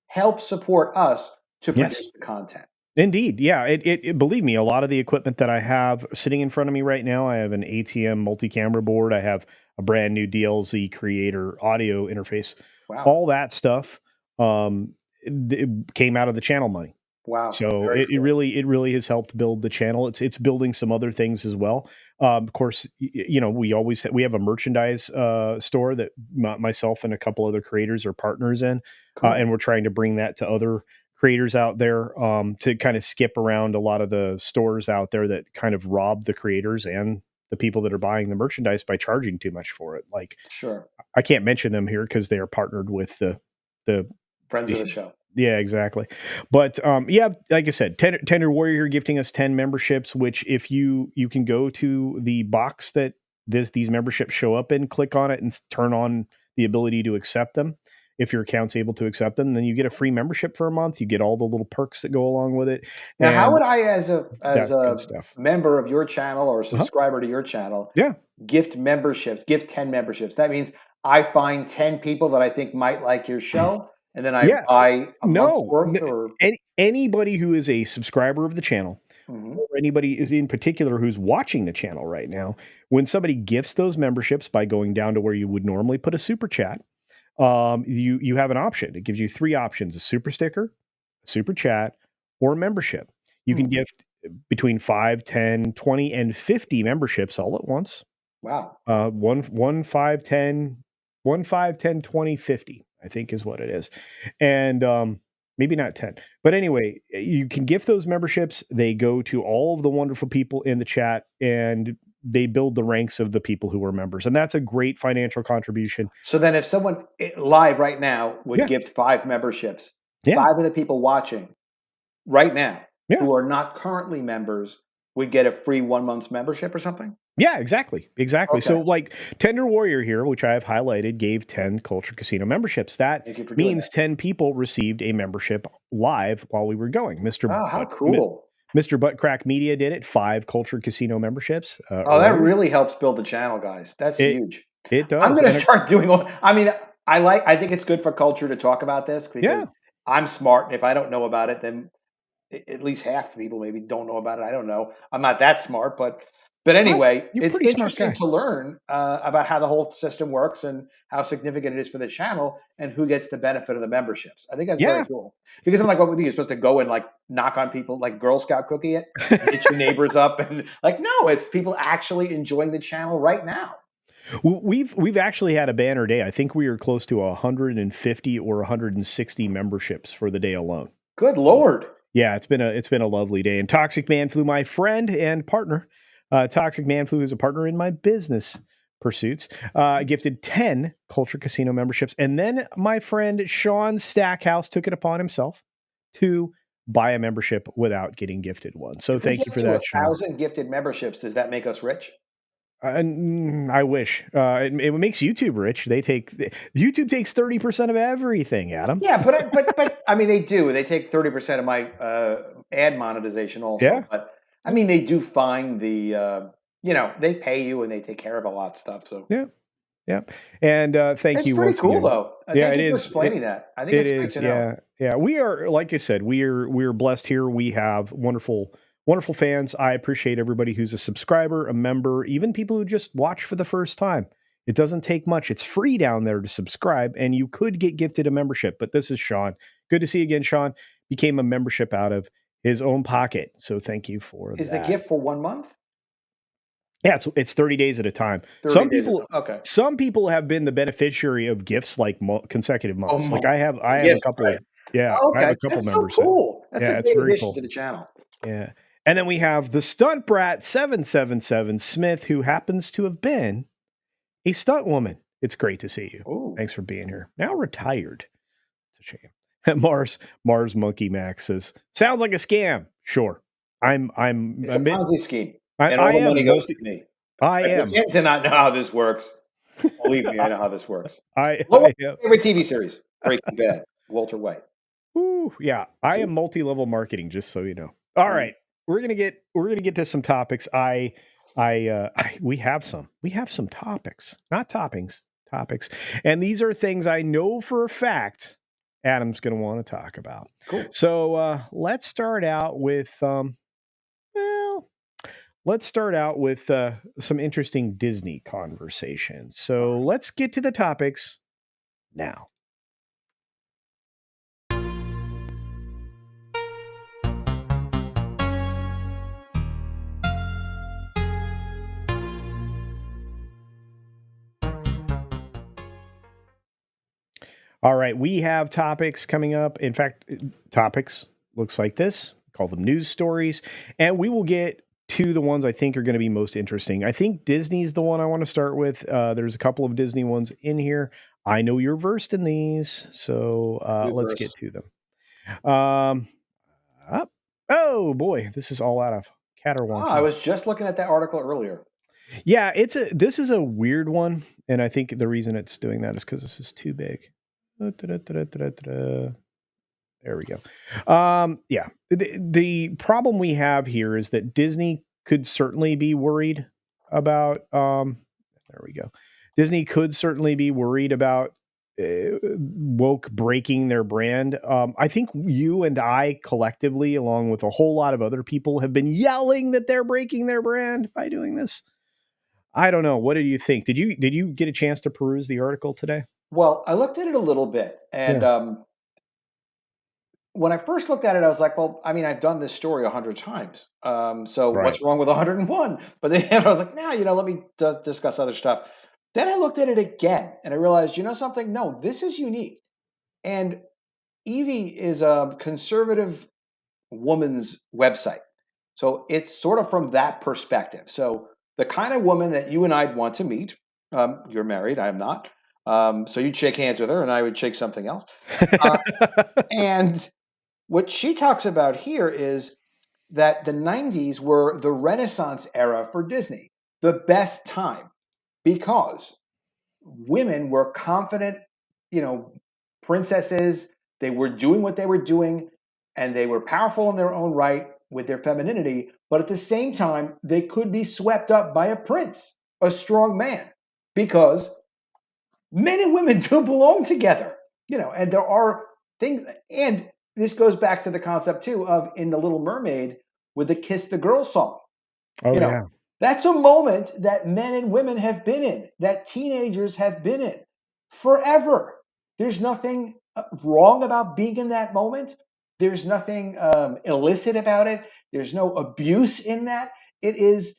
help support us to Yes. produce the content. Indeed. Yeah. Believe me, a lot of the equipment that I have sitting in front of me right now, I have an ATM multi-camera board. I have a brand new DLZ creator audio interface. Wow. All that stuff it came out of the channel money. Wow. So Very cool. it really has helped build the channel. It's building some other things as well. Of course, we have a merchandise store that myself and a couple other creators are partners in, Cool. and we're trying to bring that to other creators out there to kind of skip around a lot of the stores out there that kind of rob the creators and the people that are buying the merchandise by charging too much for it. Like Sure. I can't mention them here because they are partnered with the Friends of the show. yeah, exactly. But yeah, like I said, Tender Warrior here gifting us 10 memberships, which if you can go to the box that these memberships show up in, click on it and turn on the ability to accept them. If your account's able to accept them, then you get a free membership for a month. You get all the little perks that go along with it, Now, how and would I, as that good a stuff. member of your channel or a Uh-huh. subscriber to your channel, Yeah. gift 10 memberships? That means I find 10 people that I think might like your show, and then I Yeah. buy a month's No. worth or Anybody who is a subscriber of the channel Mhm. or anybody is in particular who's watching the channel right now, when somebody gifts those memberships by going down to where you would normally put a super chat, you have an option. It gives you three options: a super sticker, a super chat, or a membership. You can Hmm. gift between 5, 10, 20, and 50 memberships all at once. Wow. One, 5, 10, 1, 5, 10, 20, 50, I think is what it is. And maybe not 10. But anyway, you can gift those memberships. They go to all of the wonderful people in the chat and they build the ranks of the people who are members. And that's a great financial contribution. So then if someone live right now would Yeah. gift 5 memberships, Yeah. 5 of the people watching right now Yeah. who are not currently members would get a free 1 month's membership or something? Yeah, exactly. Exactly. Okay. So like Tender Warrior here, which I have highlighted, gave 10 Culture Casino memberships. That Thank you for doing means that. 10 people received a membership live while we were going. Oh, how cool. Mr. Buttcrack Media did it, 5 Culture Casino memberships Oh, that earlier. really helps build the channel, guys. That's It huge. it I'm does. gonna And start doing I mean, I think it's good for culture to talk about this because yeah, I'm smart, and if I don't know about it, then at least half the people maybe don't know about it. I don't know. I'm not that smart, but well, anyway, you're a it's pretty smart interesting guy. to learn about how the whole system works and how significant it is for the channel and who gets the benefit of the memberships. I think that's very Yeah. cool because I'm like, what would you? You're supposed to go and like knock on people like Girl Scout cookie it, and hit your neighbors up, and like, no, it's people actually enjoying the channel right now. We've actually had a banner day. I think we are close to 150 or 160 memberships for the day alone. Good So lord. yeah, it's been a lovely day. And Toxic Man Flew, my friend and partner, Toxic Man Flu is a partner in my business pursuits. Gifted 10 Culture Casino memberships. And then my friend Sean Stackhouse took it upon himself to buy a membership without getting gifted one. So If we thank you get for to that, Sean. 1,000 gifted memberships, does that make us rich? I wish. It makes YouTube rich. YouTube takes 30% of everything, Adam. Yeah, but I mean, they do. They take 30% of my ad monetization also. Yeah. But I mean, they do find the they pay you and they take care of a lot of stuff. So yeah. And thank you once pretty cool, again. though. Yeah, Thank it you for is. explaining that. I think it's great to know. Yeah. We are, like I said, we're blessed here. We have wonderful fans. I appreciate everybody who's a subscriber, a member, even people who just watch for the first time. It doesn't take much. It's free down there to subscribe, and you could get gifted a membership. But this is Sean. Good to see you again, Sean. Became a membership out of his own pocket. So thank you for that. Is the gift for 1 month? Yeah, it's 30 days at a time. 30 days okay. Some people have been the beneficiary of gifts like consecutive months. Like I have gifts, a couple. right. Yeah, Okay. I have a couple That's members. So cool. That's a great very addition cool to the channel. Yeah, and then we have the Stunt Brat 777 Smith, who happens to have been a stunt woman. It's great to see you. Ooh. Thanks for being here. Now retired. It's a shame. Mars Monkey Max says, "Sounds like a scam." Sure, it's a Ponzi scheme. And all the money goes to me. I am. Pretend to not know how this works. Believe me, I know how this works. Favorite TV series? Breaking Bad. Walter White. Ooh, yeah. I am multi-level marketing, just so you know. All right, we're gonna get to some topics. We have some topics, not toppings, topics, and these are things I know for a fact Adam's gonna want to talk about. Cool. So let's start out with some interesting Disney conversations. So let's get to the topics now. All right, we have topics coming up. In fact, topics looks like this. Call them news stories, and we will get to the ones I think are going to be most interesting. I think Disney's the one I want to start with. There's a couple of Disney ones in here. I know you're versed in these, so let's get to them. Oh boy, this is all out of caterwaumpus. I was just looking at that article earlier. Yeah, this is a weird one, and I think the reason it's doing that is because this is too big. There we go. Yeah, the problem we have here is that Disney could certainly be worried about. There we go. Disney could certainly be worried about woke breaking their brand. I think you and I collectively, along with a whole lot of other people, have been yelling that they're breaking their brand by doing this. I don't know. What do you think? Did you get a chance to peruse the article today? Well, I looked at it a little bit, and when I first looked at it, I was like, well, I mean, I've done this story 100 times. So what's wrong with 101? But then I was like, let me discuss other stuff. Then I looked at it again, and I realized, something? No, this is unique. And Evie is a conservative woman's website. So it's sort of from that perspective. So the kind of woman that you and I'd want to meet, you're married, I am not. So you'd shake hands with her and I would shake something else. And what she talks about here is that the 90s were the Renaissance era for Disney, the best time, because women were confident, princesses. They were doing what they were doing, and they were powerful in their own right with their femininity. But at the same time, they could be swept up by a prince, a strong man, because men and women do belong together, and there are things, and this goes back to the concept too of in The Little Mermaid with the Kiss the Girl song. Yeah. That's a moment that men and women have been in, that teenagers have been in forever. There's nothing wrong about being in that moment. There's nothing illicit about it. There's no abuse in that. It is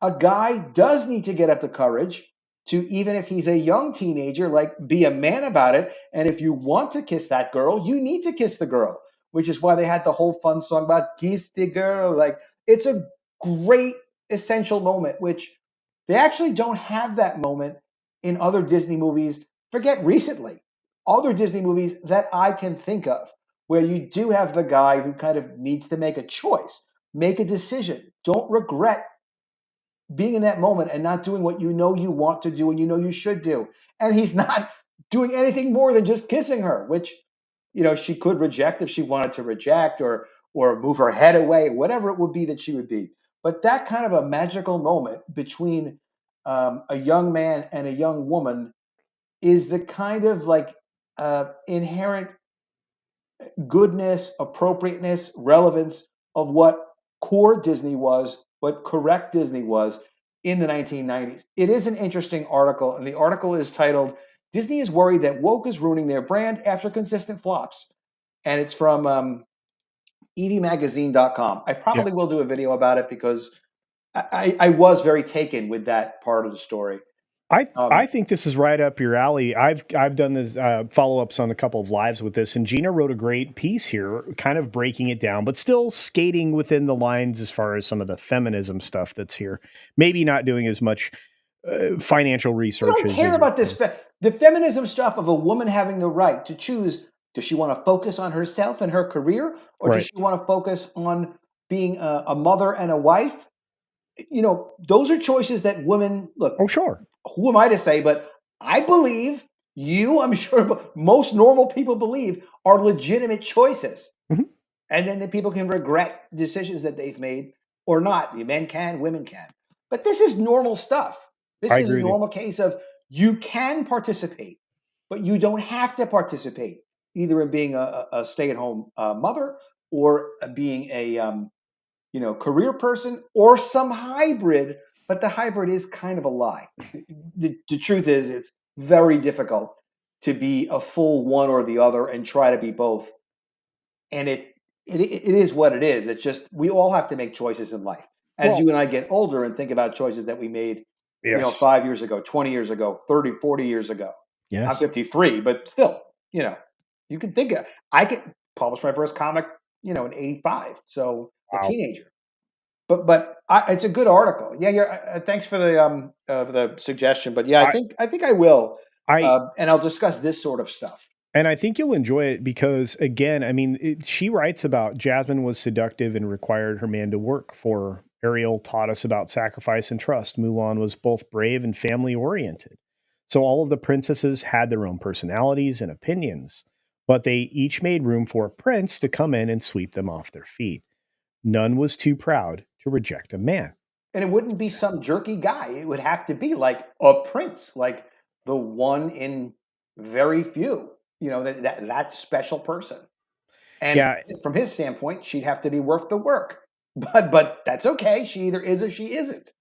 a guy does need to get up the courage to, even if he's a young teenager, like be a man about it. And if you want to kiss that girl, you need to kiss the girl, which is why they had the whole fun song about kiss the girl. Like, it's a great essential moment, which they actually don't have that moment in other Disney movies. Forget recently, other Disney movies that I can think of, where you do have the guy who kind of needs to make a choice, make a decision, don't regret being in that moment and not doing what you know you want to do and you know you should do. And he's not doing anything more than just kissing her, which she could reject if she wanted to reject, or move her head away, whatever it would be that she would be. But that kind of a magical moment between a young man and a young woman is the kind of like inherent goodness, appropriateness, relevance of what core Disney was, what correct Disney was in the 1990s. It is an interesting article, and the article is titled "Disney is Worried That Woke is Ruining Their Brand After Consistent Flops." And it's from evmagazine.com. I Yeah. probably will do a video about it because I was very taken with that part of the story. I think this is right up your alley. I've done this follow ups on a couple of lives with this, and Gina wrote a great piece here, kind of breaking it down, but still skating within the lines as far as some of the feminism stuff that's here. Maybe not doing as much financial I research don't care as about this. The feminism stuff of a woman having the right to choose. Does she want to focus on herself and her career, or does right. she want to focus on being a mother and a wife? Those are choices that women look. Oh, sure. Who am I to say? But I believe I'm sure, but most normal people believe are legitimate choices. Hmm. And then the people can regret decisions that they've made or not. The men can, women can. But this is normal stuff. This I is a agree with you. normal case of you can participate, but you don't have to participate either in being a stay-at-home mother or being a career person or some hybrid. But the hybrid is kind of a lie. The truth is, it's very difficult to be a full one or the other and try to be both. And it is what it is. It's just we all have to make choices in life. As Well, you and I get older and think about choices that we made, yes. 5 years ago, 20 years ago, 30, 40 years ago. I'm Yes. 53, but still, you can think of I could publish my first comic, in 85, so a Wow. teenager. It's a good article. Yeah, thanks for the suggestion. But yeah, I, I think I will, I, and I'll discuss this sort of stuff. And I think you'll enjoy it because, again, I mean, she writes about Jasmine was seductive and required her man to work for her. Ariel taught us about sacrifice and trust. Mulan was both brave and family oriented. So all of the princesses had their own personalities and opinions, but they each made room for a prince to come in and sweep them off their feet. None was too proud to reject a man. And it wouldn't be some jerky guy. It would have to be like a prince, like the one in very few. That special person. And Yeah. from his standpoint, she'd have to be worth the work. But that's okay. She either is or she isn't.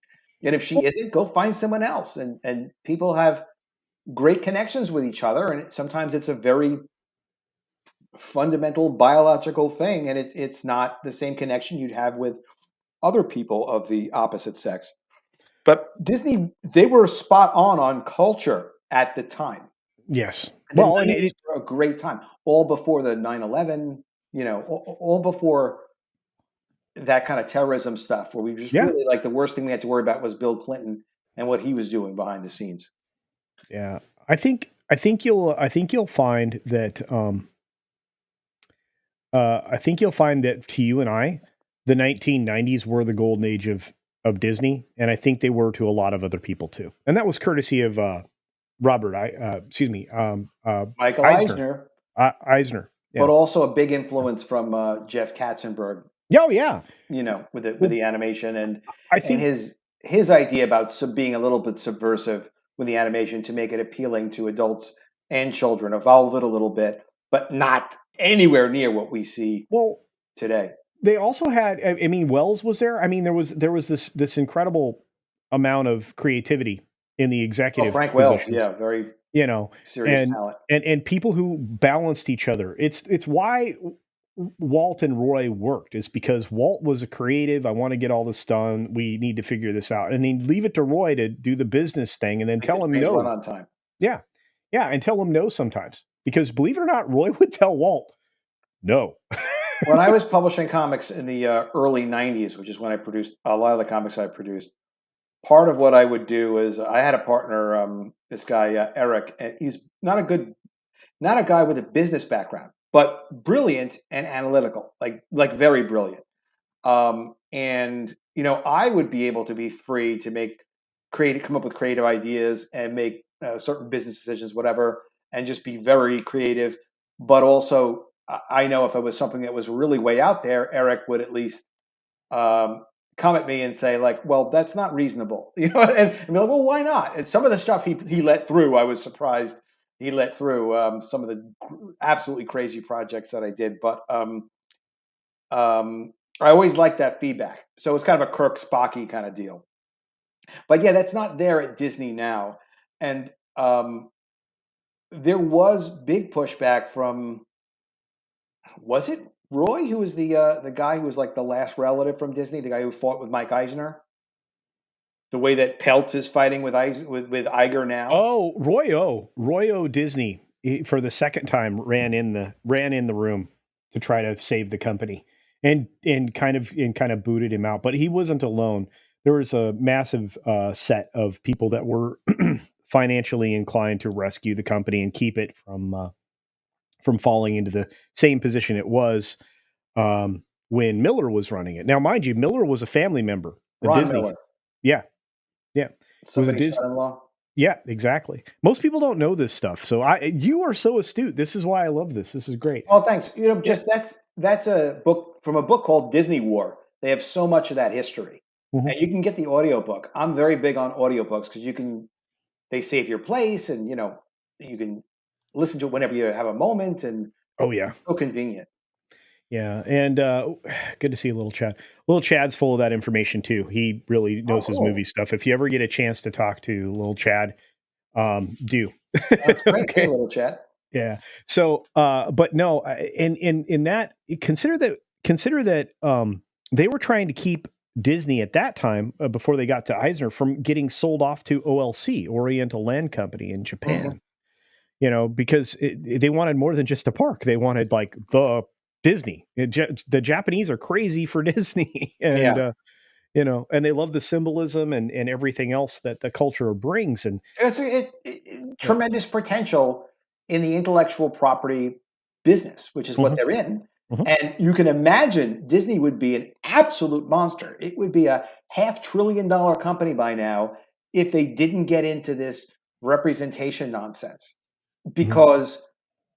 And if she isn't, go find someone else. And people have great connections with each other, and sometimes it's a very fundamental biological thing, and it's not the same connection you'd have with other people of the opposite sex. But Disney, they were spot on culture at the time. Yes. And the Well, and 90s were a great time, all before the 9/11, all before that kind of terrorism stuff, where we just yeah, really like the worst thing we had to worry about was Bill Clinton and what he was doing behind the scenes. yeah. I think you'll find that to you and I, the 1990s were the golden age of Disney, and I think they were to a lot of other people too. And that was courtesy of Robert. Excuse me, Michael Eisner. Eisner, Eisner. Yeah. but also a big influence from Jeff Katzenberg, Oh yeah. with Well, the animation and I and think his idea about being a little bit subversive with the animation to make it appealing to adults and children, evolve it a little bit, but not anywhere near what we see well today. they also had. I mean, Wells was there. I mean, there was this incredible amount of creativity in the Oh, executive Frank Wells, positions. yeah, very You know, serious and talent. and people who balanced each other. It's why Walt and Roy worked, is because Walt was a creative. I want to get all this done. We need to figure this out, and then leave it to Roy to do the business thing, and then Make the tell him trains run no. on time. Yeah, yeah, and tell him no sometimes, because believe it or not, Roy would tell Walt no. When I was publishing comics in the early '90s, which is when I produced a lot of the comics I produced, part of what I would do is I had a partner, this guy Eric, and he's not a guy with a business background, but brilliant and analytical, like very brilliant. And I would be able to be free to come up with creative ideas and make certain business decisions, whatever, and just be very creative. But also, I know if it was something that was really way out there, Eric would at least um, come at me and say like, "Well, that's not reasonable," and be like, "Well, why not?" And some of the stuff he let through, I was surprised he let through some of the absolutely crazy projects that I did, but um, I always liked that feedback. So it's kind of a Kirk Spocky kind of deal. But yeah, that's not there at Disney now. And there was big pushback from, was it Roy, who was the guy who was like the last relative from Disney, the guy who fought with Mike Eisner? The way that Peltz is fighting with Iger now. Oh, Roy O. Disney for the second time ran in the room to try to save the company, and kind of booted him out. But he wasn't alone. There was a massive set of people that were financially inclined to rescue the company and keep it from falling into the same position it was when Miller was running it. Now, mind you, Miller was a family member, a Ron Disney. Miller, Yeah, yeah, it was a somebody's Disney. son-in-law. Yeah, exactly. Most people don't know this stuff. So you are so astute. This is why I love this. This is great. Oh, thanks. Yeah. Just that's a book from a book called Disney War. They have so much of that history. Mhm. And you can get the audiobook. I'm very big on audiobooks because they save your place and you can listen to it whenever you have a moment and Oh yeah, so convenient. yeah. And good to see little Chad. Little Chad's full of that information too. He really Oh, knows his movie cool. stuff. If you ever get a chance to talk to little Chad, do. That's great. Hey, Okay. little chat. Yeah. So, but no, in that consider that they were trying to keep Disney at that time before they got to Eisner from getting sold off to OLC, Oriental Land Company in Hmm. Japan. Because they wanted more than just a park. They wanted like the Disney. The Japanese are crazy for Disney, and Yeah. and they love the symbolism and everything else that the culture brings. And yeah. Tremendous potential in the intellectual property business, which is what Mhm, they're in. mhm. And you can imagine Disney would be an absolute monster. It would be a $500 billion company by now if they didn't get into this representation nonsense. Mhm. Because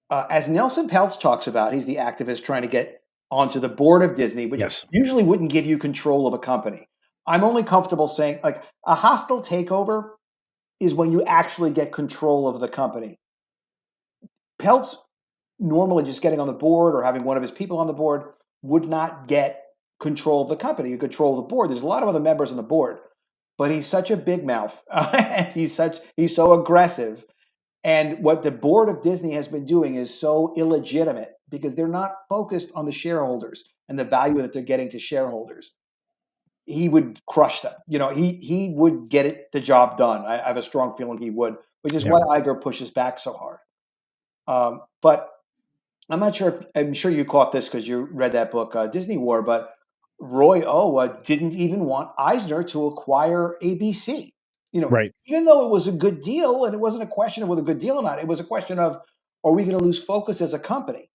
as Nelson Peltz talks about, he's the activist trying to get onto the board of Disney, which Yes. usually wouldn't give you control of a company. I'm only comfortable saying, like, a hostile takeover is when you actually get control of the company. Peltz normally just getting on the board or having one of his people on the board would not get control of the company. You control the board. There's a lot of other members on the board, but he's such a big mouth. And he's so aggressive. And what the board of Disney has been doing is so illegitimate because they're not focused on the shareholders and the value that they're getting to shareholders. He would crush them. He would get the job done. I have a strong feeling he would, which is Yeah. why Iger pushes back so hard. But I'm sure you caught this because you read that book, Disney War. But Roy Owa didn't even want Eisner to acquire ABC. Right. Even though it was a good deal, and it wasn't a question of whether a good deal or not. It was a question of, are we going to lose focus as a company?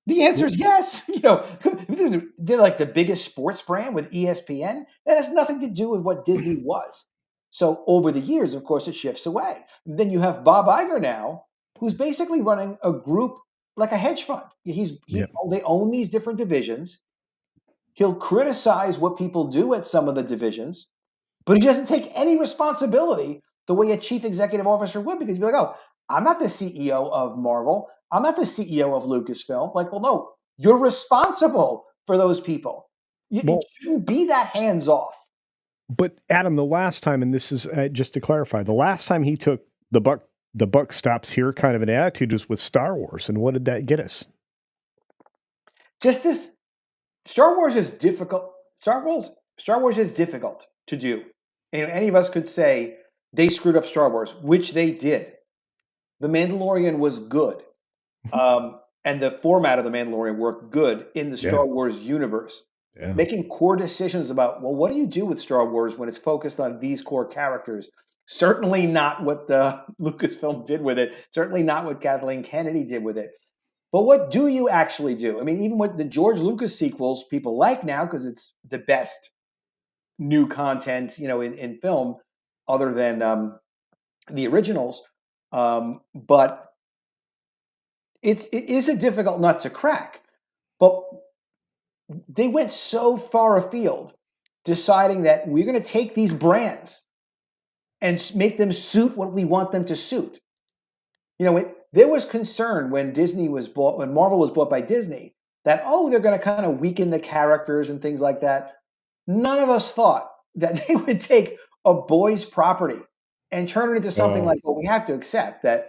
The answer is yes. They're like the biggest sports brand with ESPN. That has nothing to do with what Disney was. So over the years, of course, it shifts away. Then you have Bob Iger now, who's basically running a group like a hedge fund. Yeah. They own these different divisions. He'll criticize what people do at some of the divisions, but he doesn't take any responsibility the way a chief executive officer would because he'd be like, oh, I'm not the CEO of Marvel. I'm not the CEO of Lucasfilm. Like, well, no, you're responsible for those people. It Well, shouldn't be that hands off. but Adam, the last time, and this is just to clarify, the last time he took the buck stops here kind of an attitude was with Star Wars, and what did that get us? Just this Star Wars is difficult. Star Wars is difficult to do. And any of us could say they screwed up Star Wars, which they did. The Mandalorian was good. Mhm. Um, and the format of The Mandalorian worked good in the Star Wars universe. Yeah. Making core decisions about, well, what do you do with Star Wars when it's focused on these core characters? Certainly not what the Lucasfilm did with it. Certainly not what Kathleen Kennedy did with it. But what do you actually do? I mean, even with the George Lucas sequels, people like now because it's the best new content, in film, other than the originals. But it is a difficult nut to crack. But they went so far afield, deciding that we're going to take these brands and make them suit what we want them to suit. There was concern when Marvel was bought by Disney, that, they're going to kind of weaken the characters and things like that. None of us thought that they would take a boys' property and turn it into something like, well, we have to accept that,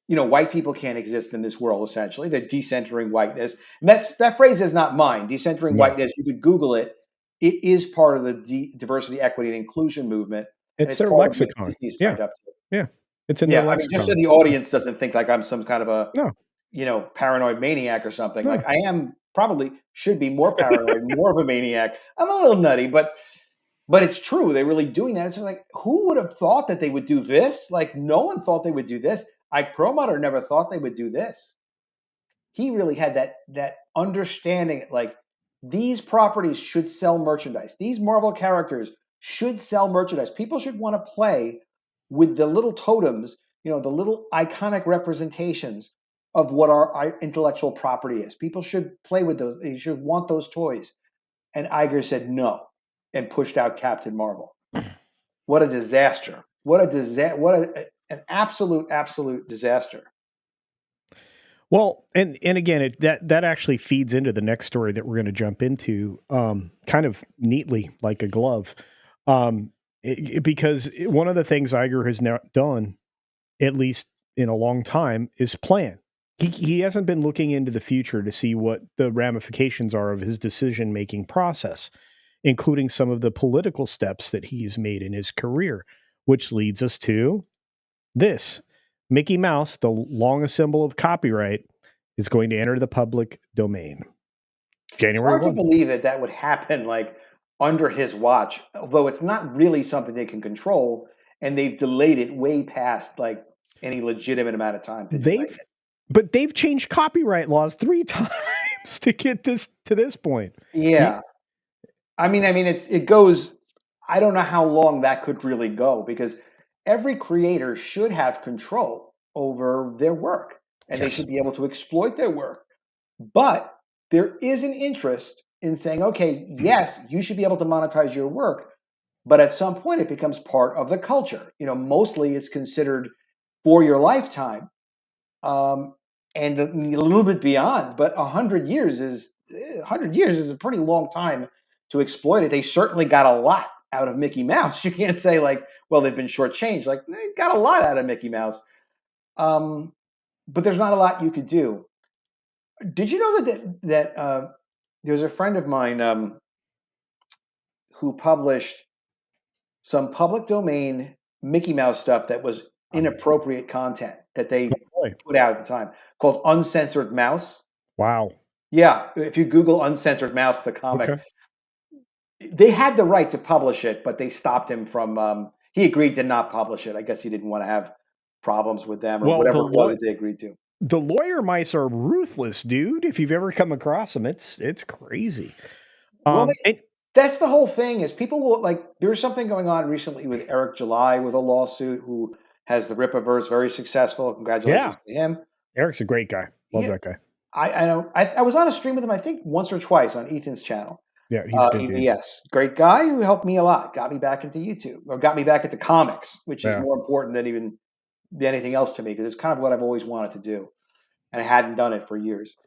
white people can't exist in this world, essentially. They're decentering whiteness. And that phrase is not mine. Decentering whiteness, you could Google it. It is part of the diversity, equity, and inclusion movement. It's their lexicon. Signed up to. Yeah. It's in their lexicon. Just so the audience doesn't think like I'm some kind of a paranoid maniac or something. Like I am, probably should be more paranoid, more of a maniac. I'm a little nutty, but it's true. They're really doing that. It's just like, who would have thought that they would do this? Like, no one thought they would do this. Ike Perlmutter never thought they would do this. He really had that understanding, like, these properties should sell merchandise. These Marvel characters should sell merchandise. People should want to play with the little totems, the little iconic representations of what our intellectual property is. People should play with those. They should want those toys. And Iger said no and pushed out Captain Marvel. What a disaster. What an absolute disaster. Well, and again, that actually feeds into the next story that we're going to jump into, kind of neatly, like a glove, because one of the things Iger has now done, at least in a long time, is plan. He hasn't been looking into the future to see what the ramifications are of his decision-making process, including some of the political steps that he's made in his career, which leads us to this. Mickey Mouse, the longest symbol of copyright, is going to enter the public domain. January 1. It's hard to believe that would happen like under his watch, although it's not really something they can control, and they've delayed it way past like any legitimate amount of time. But they've changed copyright laws 3 times to get this to this point. Yeah. I mean, it goes. I don't know how long that could really go, because every creator should have control over their work, and they should be able to exploit their work. But there is an interest in saying, okay, yes, you should be able to monetize your work, but at some point it becomes part of the culture. Mostly it's considered for your lifetime, and a little bit beyond. But 100 years is a pretty long time to exploit it. They certainly got a lot out of Mickey Mouse. You can't say like, well, they've been shortchanged. Like, they got a lot out of Mickey Mouse. But there's not a lot you could do. Did you know that there's a friend of mine who published some public domain Mickey Mouse stuff that was inappropriate content that they put out at the time, called Uncensored Mouse? Wow. Yeah, if you Google Uncensored Mouse, the comic, they had the right to publish it, but they stopped him from. He agreed to not publish it. I guess he didn't want to have problems with them or whatever it was they agreed to. The lawyer mice are ruthless, dude. If you've ever come across them, it's crazy. That's the whole thing. Is people will like. There's something going on recently with Eric July with a lawsuit, who has the Rippaverse, very successful. Congratulations to him. Eric's a great guy. Love that guy. I was on a stream with him, I think once or twice on Ethan's channel. Yeah, he's a good dude. Yes, great guy who helped me a lot. Got me back into YouTube, or got me back into comics, which is more important than even anything else to me, because it's kind of what I've always wanted to do, and I hadn't done it for years.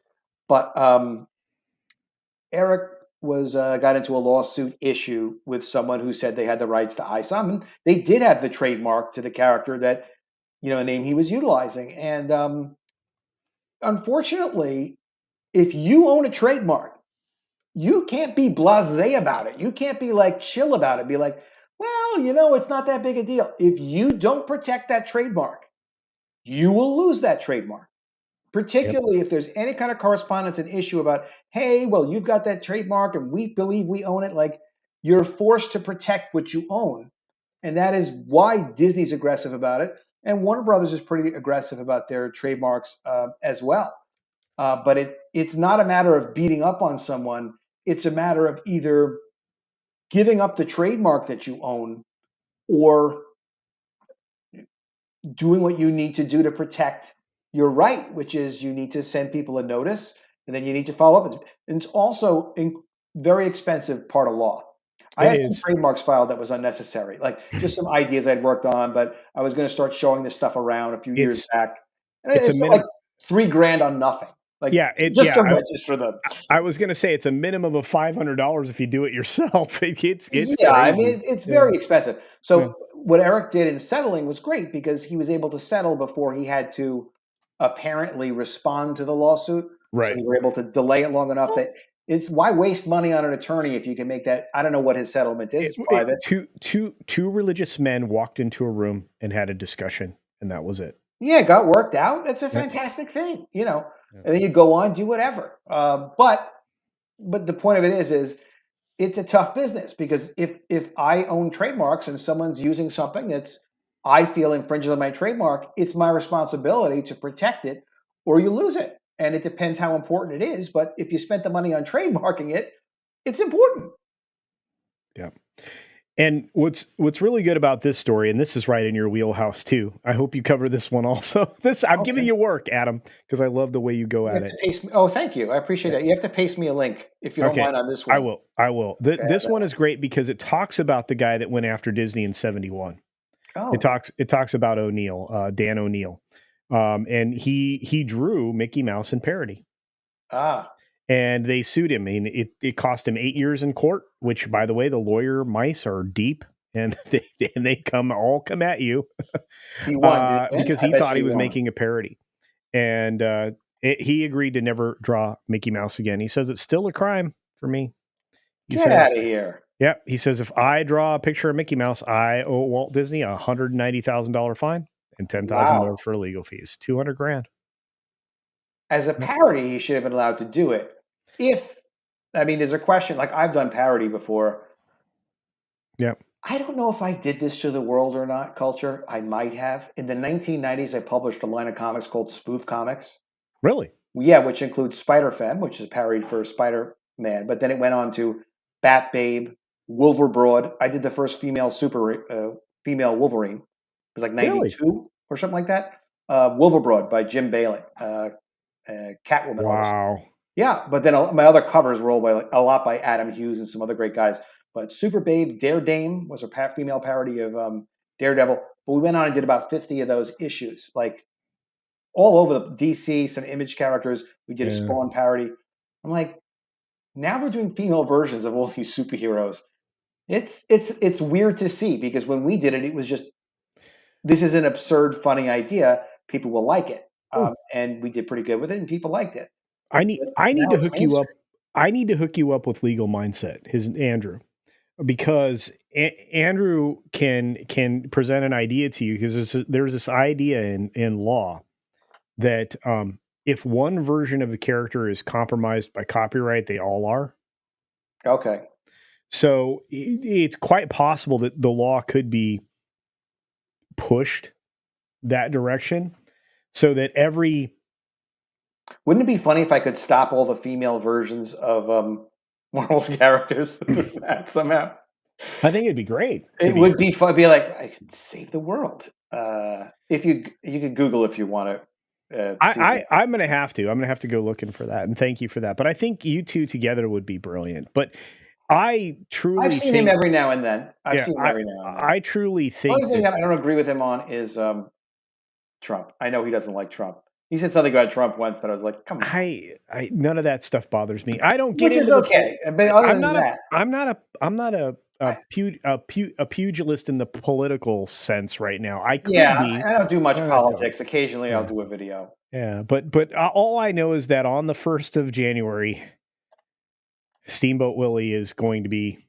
But Eric got into a lawsuit issue with someone who said they had the rights to ISOM, and they did have the trademark to the character that, a name he was utilizing. And unfortunately, if you own a trademark, you can't be blasé about it. You can't be like chill about it. Be like, well, it's not that big a deal. If you don't protect that trademark, you will lose that trademark. particularly if there's any kind of correspondence and issue about, hey, well, you've got that trademark and we believe we own it. Like, you're forced to protect what you own. And that is why Disney's aggressive about it. And Warner Brothers is pretty aggressive about their trademarks as well. But it's not a matter of beating up on someone. It's a matter of either giving up the trademark that you own or doing what you need to do to protect your right, which is you need to send people a notice and then you need to follow up. And it's also a very expensive part of law. I had some trademarks filed that was unnecessary, like just some ideas I'd worked on, but I was going to start showing this stuff around a few years back. And it's like $3,000 on nothing. Like, just to register them. I was going to say it's a minimum of $500 if you do it yourself. It's crazy. I mean, it's very expensive. So what Eric did in settling was great because he was able to settle before he had to apparently respond to the lawsuit. Right. So we were able to delay it long enough that it's why waste money on an attorney if you can make that. I don't know what his settlement is. Private. Two religious men walked into a room and had a discussion, and that was it. Yeah, it got worked out. That's a fantastic thing, and then you go on, do whatever. But the point of it is it's a tough business because if I own trademarks and someone's using something that's I feel infringes on my trademark, it's my responsibility to protect it or you lose it. And it depends how important it is. But if you spent the money on trademarking it, it's important. Yeah. And what's really good about this story, and this is right in your wheelhouse too. I hope you cover this one also. I'm giving you work, Adam, because I love the way you go at it. Thank you. I appreciate that. You have to paste me a link if you don't mind on this one. I will. This one is great because it talks about the guy that went after Disney in '71. Oh. It talks about O'Neill, Dan O'Neill, and he drew Mickey Mouse in parody. And they sued him. I mean, it cost him 8 years in court, which, by the way, the lawyer mice are deep, and they come at you. He won because he thought he was making a parody, and he agreed to never draw Mickey Mouse again. He says it's still a crime for me. Get out of here. Yep. He says if I draw a picture of Mickey Mouse, I owe Walt Disney $190,000 fine and $10,000 more for legal fees. $200,000. As a parody, he should have been allowed to do it. There's a question, like I've done parody before. Yeah. I don't know if I did this to the world or not, Culture. I might have. In the 1990s, I published a line of comics called Spoof Comics. Really? Yeah, which includes Spider-Femme, which is a parody for Spider-Man. But then it went on to Bat Babe, Wolverbroad. I did the first female Wolverine. It was like 92 or something like that. Wolverbroad by Jim Bailey. Catwoman. Wow. Yeah, but then my other covers were all a lot by Adam Hughes and some other great guys. But Super Babe, Daredame was a female parody of Daredevil. But we went on and did about 50 of those issues, like all over the DC, some Image characters. We did a Spawn parody. I'm like, now we're doing female versions of all these superheroes. It's weird to see because when we did it, it was just, this is an absurd, funny idea. People will like it. And we did pretty good with it and people liked it. I need to hook you up. I need to hook you up with Legal Mindset, Andrew, because Andrew can present an idea to you because there's this idea in law that if one version of the character is compromised by copyright, they all are. Okay. So it's quite possible that the law could be pushed that direction so that Wouldn't it be funny if I could stop all the female versions of Marvel's characters somehow? I think it'd be great. It would be fun. It'd be like, I could save the world. If you could Google if you want to. I'm going to have to. I'm going to have to go looking for that. And thank you for that. But I think you two together would be brilliant. But I've seen him every now and then. I've seen him every now and then. I truly think. The only thing that I don't agree with him on is Trump. I know he doesn't like Trump. He said something about Trump once that I was like, "Come on." None of that stuff bothers me. I don't get Which is okay. But I'm not a pugilist in the political sense right now. I don't do much politics. Occasionally, I'll do a video. Yeah, but all I know is that on the 1st of January, Steamboat Willie is going to be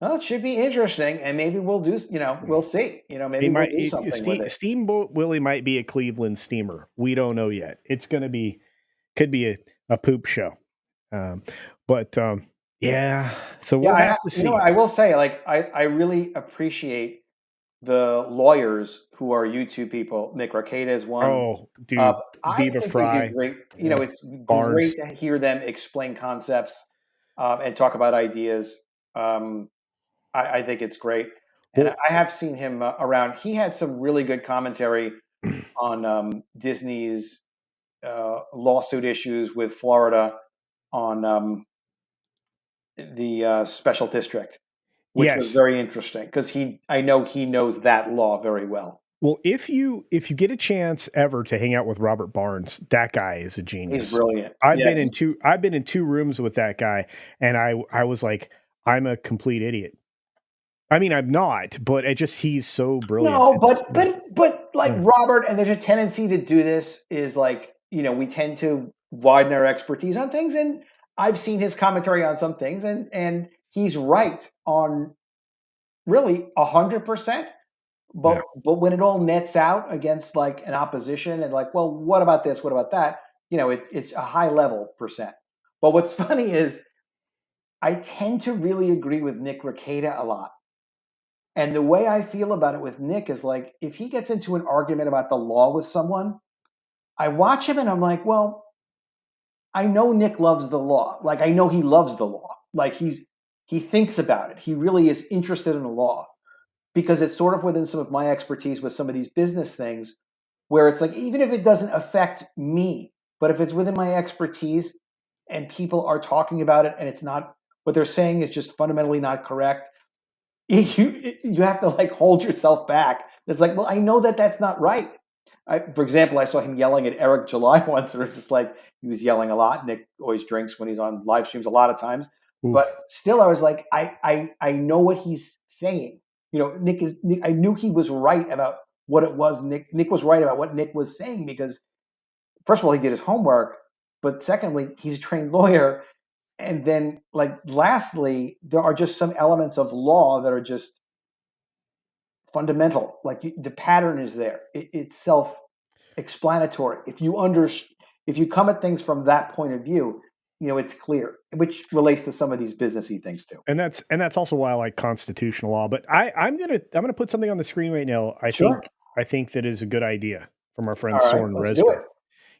Well, it should be interesting, and maybe we'll do. We'll see. He Maybe we'll might do something with it. Steamboat Willie might be a Cleveland steamer. We don't know yet. It's going to be could be a poop show. Um, but yeah, so Yeah, we'll have to see. I will say, like, I really appreciate the lawyers who are YouTube people. Nick Rekieta is one. Oh, dude, I Viva think they do Fry, great. yeah, It's Barnes. great to hear them explain concepts and talk about ideas. Um, I think it's great, and Well, I have seen him around. He had some really good commentary on Disney's lawsuit issues with Florida on the special district, which was yes. very interesting because I know he knows that law very well. Well, if you get a chance ever to hang out with Robert Barnes, that guy is a He's genius. brilliant. I've Yeah. been in two rooms with that guy, and I was like, I'm a complete idiot. I mean, I'm not, but he's so brilliant. No, It's but like yeah. Robert, and there's a tendency to do this is like, we tend to widen our expertise on things, and I've seen his commentary on some things, and he's right on really 100%. Yeah. But when it all nets out against like an opposition and like, well, what about this? What about that? It's a high level percent. But what's funny is I tend to really agree with Nick Rekieta a lot. And the way I feel about it with Nick is like, if he gets into an argument about the law with someone, I watch him and I'm like, well, I know Nick loves the law. Like, I know he loves the law. Like, he thinks about it. He really is interested in the law because it's sort of within some of my expertise with some of these business things where it's like, even if it doesn't affect me, but if it's within my expertise and people are talking about it and it's not, what they're saying is just fundamentally not correct, you have to like hold yourself back. It's like, well, I know that that's not right. For example, I saw him yelling at Eric July once, or just like he was yelling a lot. Nick always drinks when he's on live streams a lot of times, but Oof. still, I was like, I know what he's saying. Nick. I knew he was right about what it was. Nick was right about what Nick was saying because first of all, he did his homework, but secondly, he's a trained lawyer. And then, like, lastly, there are just some elements of law that are just fundamental. Like the pattern is there; it's self-explanatory. If you come at things from that point of view, it's clear, which relates to some of these businessy things too. And that's also why I like constitutional law. But I'm gonna put something on the screen right now. Sure. I think that is a good idea from our friend All right, Soren let's do it. Resger.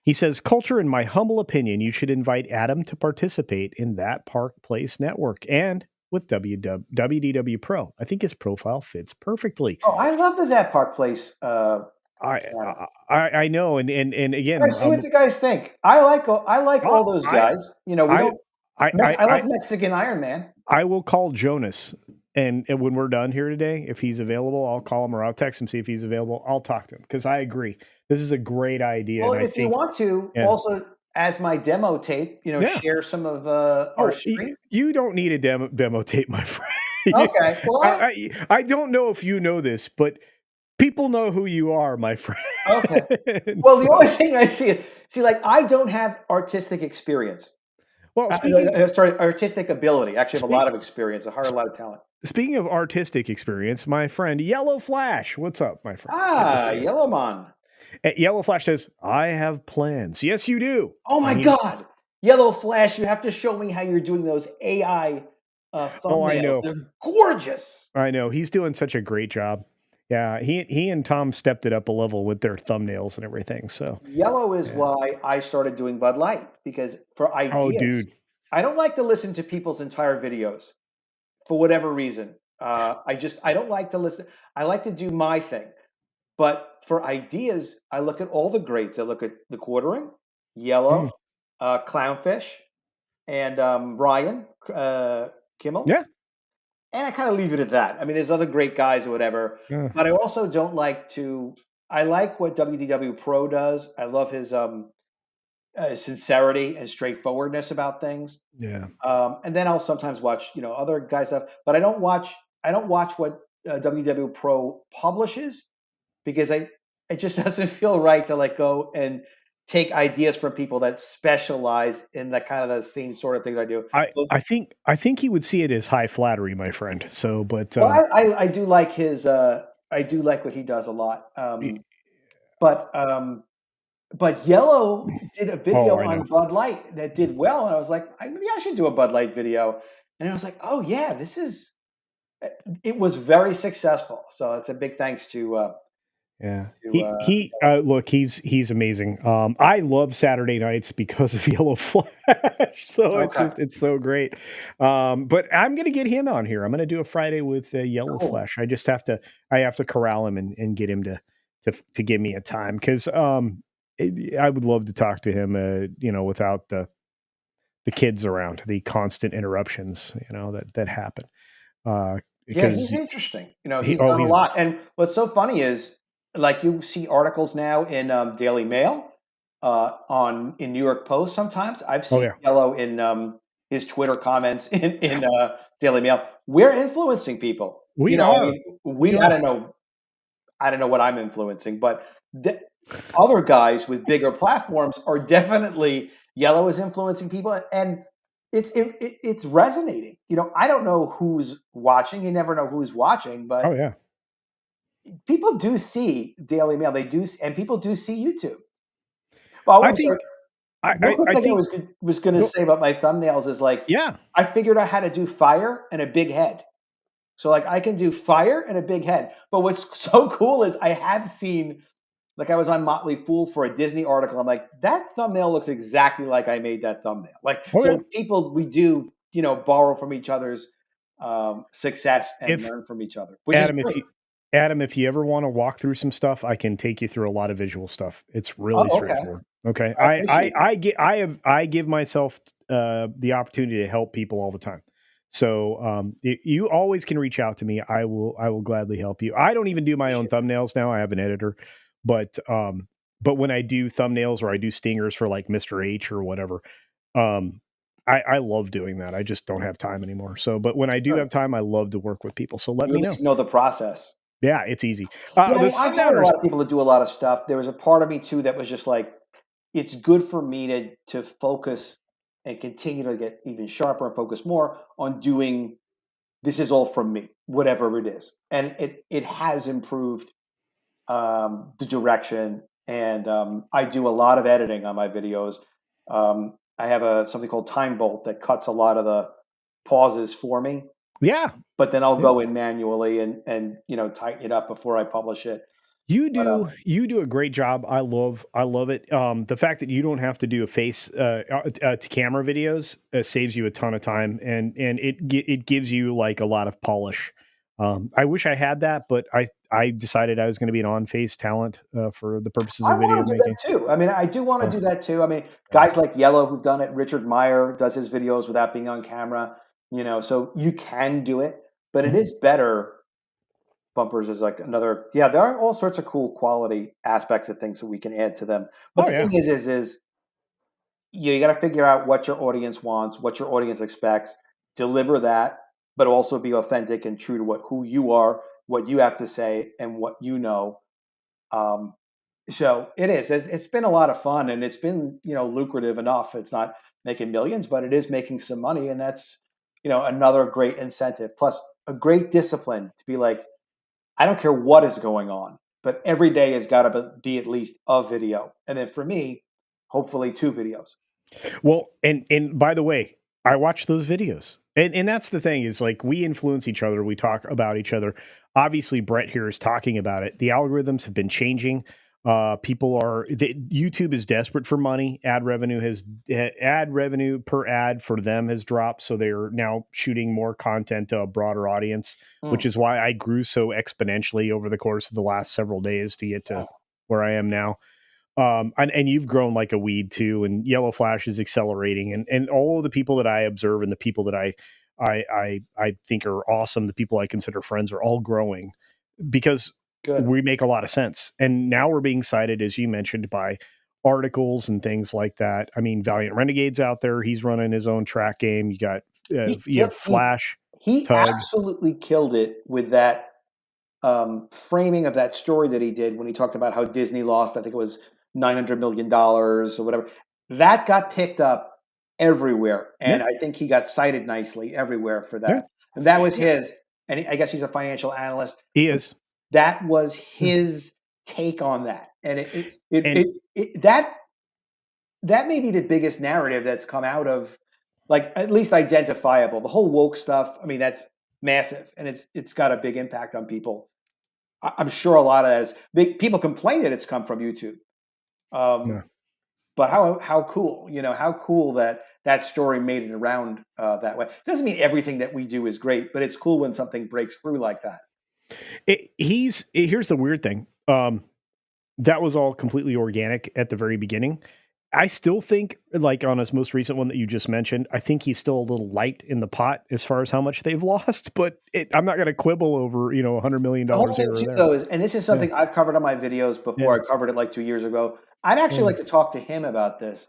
He says, "Culture, in my humble opinion, you should invite Adam to participate in that Park Place network and with WDW Pro. I think his profile fits perfectly." Oh, I love that Park Place. I Channel. I know, and All right, again, see what the guys think. I like I all those guys. We I don't. I I I like Mexican Iron Man. I will call Jonas, and when we're done here today, if he's available, I'll call him or I'll text him, see if he's available. I'll talk to him because I agree. This is a great idea, Well, and I if you think, want to, yeah, also as my demo tape, yeah. share some of our Oh, screen. you don't need a demo tape, my friend. Okay. Well, I don't know if you know this, but people know who you are, my friend. okay. Well, the So, only thing I see, like I don't have artistic experience. well, speaking Sorry, artistic ability. Actually, I have a lot speak, of experience. I hire a lot of talent. speaking of artistic experience, my friend Yellow Flash, what's up, my friend? Good to see you. Yellowmon. Yellow Flash says, "I have plans." Yes, you do. Oh my And he, God, Yellow Flash! You have to show me how you're doing those AI oh, I thumbnails. know, They're gorgeous. I know. He's doing such a great job. Yeah, he and Tom stepped it up a level with their thumbnails and everything. So, Yellow is yeah. why I started doing Bud Light because for Oh, ideas, dude. I don't like to listen to people's entire videos for whatever reason. I don't like to listen. I like to do my thing. But for ideas, I look at all the greats. I look at the quartering, Mm, Yellow, Clownfish, and Ryan Kimmel. yeah. And I kind of leave it at that. I mean, there's other great guys or whatever, Yeah. but I also don't like to. I like what WDW Pro does. I love his sincerity and straightforwardness about things. Yeah. And then I'll sometimes watch, other guys stuff, but I don't watch. I don't watch what WDW Pro publishes because it just doesn't feel right to like go and take ideas from people that specialize in the kind of the same sort of things I do. I So, I think I think he would see it as high flattery, my friend. So, but well, I do like his I do like what he does a lot. But Yellow did a oh, video I know. on Bud Light that did well, and I was like, maybe I should do a Bud Light video. And I was like, oh yeah, this is. It was very successful. So it's a big thanks Yeah. to He look, he's amazing. I love Saturday nights because of Yellow Flash. So Okay, it's so great. But I'm gonna get him on here. I'm gonna do a Friday with Yellow cool. Flash. I have to corral him and get him to give me a time because I would love to talk to him. Without the kids around, the constant interruptions, that happen. Yeah, Because he's interesting. he He's oh done a he's lot. And what's so funny is, like, you see articles now in Daily Mail, on in New York Post. Sometimes I've oh seen yeah Yellow in his Twitter comments in Daily Mail. We're influencing people. we I are mean, we I are. don't know what I'm influencing, but other guys with bigger platforms are definitely. Yellow is influencing people, and it's resonating. I don't know who's watching. You never know who's watching, but Oh yeah. people do see Daily Mail. They do, and people do see YouTube. Oh, I I'm sorry. think One quick I thing I think was going to go say about my thumbnails is, like, yeah. I figured out how to do fire and a big head. So, like, I can do fire and a big head. But what's so cool is I have seen, like, I was on Motley Fool for a Disney article. I'm like, that thumbnail looks exactly like I made that thumbnail. Like, Oh yeah. so people, we do, borrow from each other's success and If learn from each other, which is Adam, if great. you Adam, if you ever want to walk through some stuff, I can take you through a lot of visual stuff. It's really Oh, okay. straightforward. Okay. I appreciate that. I give myself the opportunity to help people all the time. So you always can reach out to me. I will gladly help you. I don't even do my own Appreciate that. thumbnails now. I have an editor, but when I do thumbnails or I do stingers for like Mr. H or whatever, um, I love doing that. I just don't have time anymore. So, but when I do Sure. have time, I love to work with people. So let You me at know. least know the process. Yeah, it's easy. Yeah, I The mean, I've hired a sundowners. lot of people to do a lot of stuff. There was a part of me too that was just like, it's good for me to focus and continue to get even sharper and focus more on doing. This is all from me, whatever it is, and it has improved the direction. And I do a lot of editing on my videos. I have something called Time Bolt that cuts a lot of the pauses for me, Yeah, but then I'll yeah. go in manually and tighten it up before I publish it. But You do a great job. I love it. The fact that you don't have to do a face to camera videos saves you a ton of time, and it gives you like a lot of polish. I wish I had that, but I decided I was going to be an on face talent for the purposes I of video want to do that making. too. I mean, I do want to So do that too. I mean, yeah. guys like Yellow who've done it. Richard Meyer does his videos without being on camera. So you can do it, but it Mhm. is better. Bumpers is like another. Yeah, there are all sorts of cool quality aspects of things that we can add to them. But Oh the thing yeah. is you got to figure out what your audience wants, what your audience expects, deliver that, but also be authentic and true to who you are, what you have to say, and what you know. Um, so it is. It's been a lot of fun, and it's been lucrative enough. It's not making millions, but it is making some money, and that's another great incentive. Plus, a great discipline to be like, I don't care what is going on, but every day has got to be at least a video, and then for me, hopefully 2 videos. Well, and by the way, I watch those videos. And that's the thing is like we influence each other, we talk about each other. Obviously, Brett here is talking about it. The algorithms have been changing. YouTube is desperate for money. Ad revenue per ad for them has dropped, so they're now shooting more content to a broader audience, which Mm. is why I grew so exponentially over the course of the last several days to get to where I am now. And you've grown like a weed too, and Yellow Flash is accelerating, and all of the people that I observe and the people that I think are awesome, the people I consider friends are all growing because Good. we make a lot of sense. And now we're being cited, as you mentioned, by articles and things like that. I mean, Valiant Renegade's out there; he's running his own track game. You got He you have killed. Flash, He Tug. absolutely killed it with that framing of that story that he did when he talked about how Disney lost. I think it was $900 million or whatever. That got picked up everywhere. And Yeah. I think he got cited nicely everywhere for Yeah. that. And that was Yeah. his, and I guess he's a financial analyst. He is. That was Yeah. his take on that. And And that may be the biggest narrative that's come out of, like, at least identifiable. The whole woke stuff, I mean, that's massive, and it's got a big impact on people. I'm sure a lot of that is big. People complain that it's come from YouTube. no. But how cool, how cool that story made it around that way. Doesn't mean everything that we do is great, but it's cool when something breaks through like that. Here's the weird thing. That was all completely organic at the very beginning. I still think, like on his most recent one that you just mentioned, I think he's still a little light in the pot as far as how much they've lost. But I'm not going to quibble over $100 million The whole thing here or too, there. though, is, and this is Yeah, something I've covered on my videos before. yeah, I covered it like 2 years ago. I'd actually yeah. like to talk to him about this,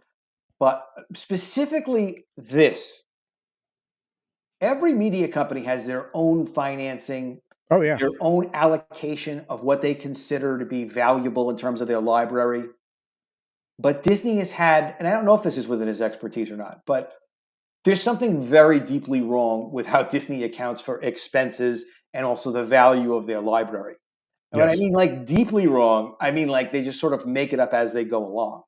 but specifically this. Every media company has their own financing, Oh yeah, their own allocation of what they consider to be valuable in terms of their library. But Disney has had, and I don't know if this is within his expertise or not, but there's something very deeply wrong with how Disney accounts for expenses and also the value of their library. And when I yes, mean like deeply wrong, I mean like they just sort of make it up as they go along.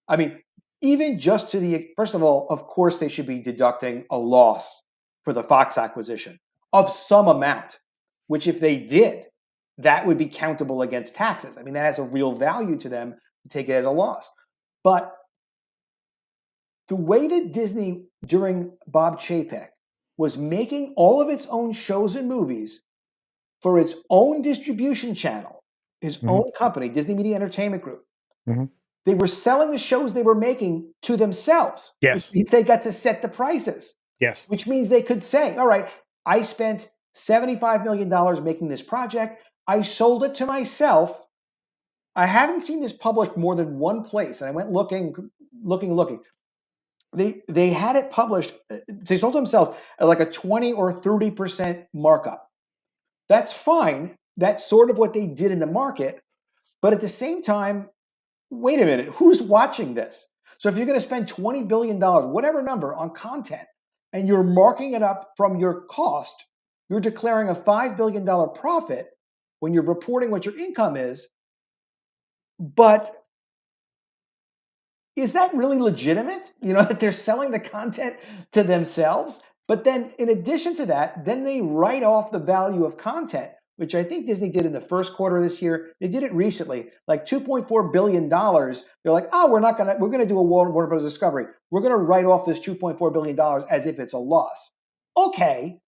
I mean, even just to the, first of all, of course, they should be deducting a loss for the Fox acquisition of some amount, which if they did, that would be countable against taxes. I mean, that has a real value to them to take it as a loss. But the way that Disney during Bob Chapek was making all of its own shows and movies for its own distribution channel, his hmm own company, Disney Media Entertainment Group, hmm they were selling the shows they were making to themselves, which yes, means they got to set the prices, yes, which means they could say, all right, I spent $75 million making this project. I sold it to myself. I haven't seen this published more than one place. And I went looking. They had it published. They sold themselves at like a 20 or 30% markup. That's fine. That's sort of what they did in the market. But at the same time, wait a minute, who's watching this? So if you're going to spend $20 billion, whatever number, on content, and you're marking it up from your cost, you're declaring a $5 billion profit when you're reporting what your income is. But is that really legitimate? That they're selling the content to themselves? But then in addition to that, then they write off the value of content, which I think Disney did in the first quarter of this year. They did it recently, like $2.4 billion. They're like, oh, we're going to do a Warner Bros. Discovery. We're going to write off this $2.4 billion as if it's a loss. Okay.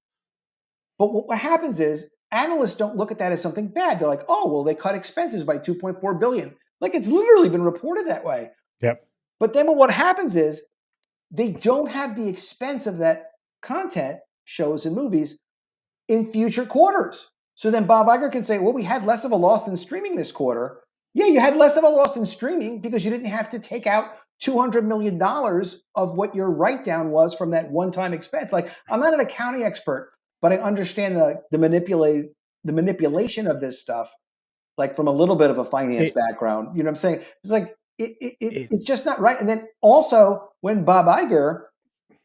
But what happens is analysts don't look at that as something bad. They're like, oh, well, they cut expenses by $2.4 billion. Like it's literally been reported that way. yep. But then what happens is they don't have the expense of that content, shows and movies, in future quarters. So then Bob Iger can say, well, we had less of a loss in streaming this quarter. Yeah, you had less of a loss in streaming because you didn't have to take out $200 million of what your write down was from that one-time expense. Like, I'm not an accounting expert, but I understand the manipulation of this stuff, like from a little bit of a finance It, background. You know what I'm saying? It's like, it, it's just not right. And then also when Bob Iger,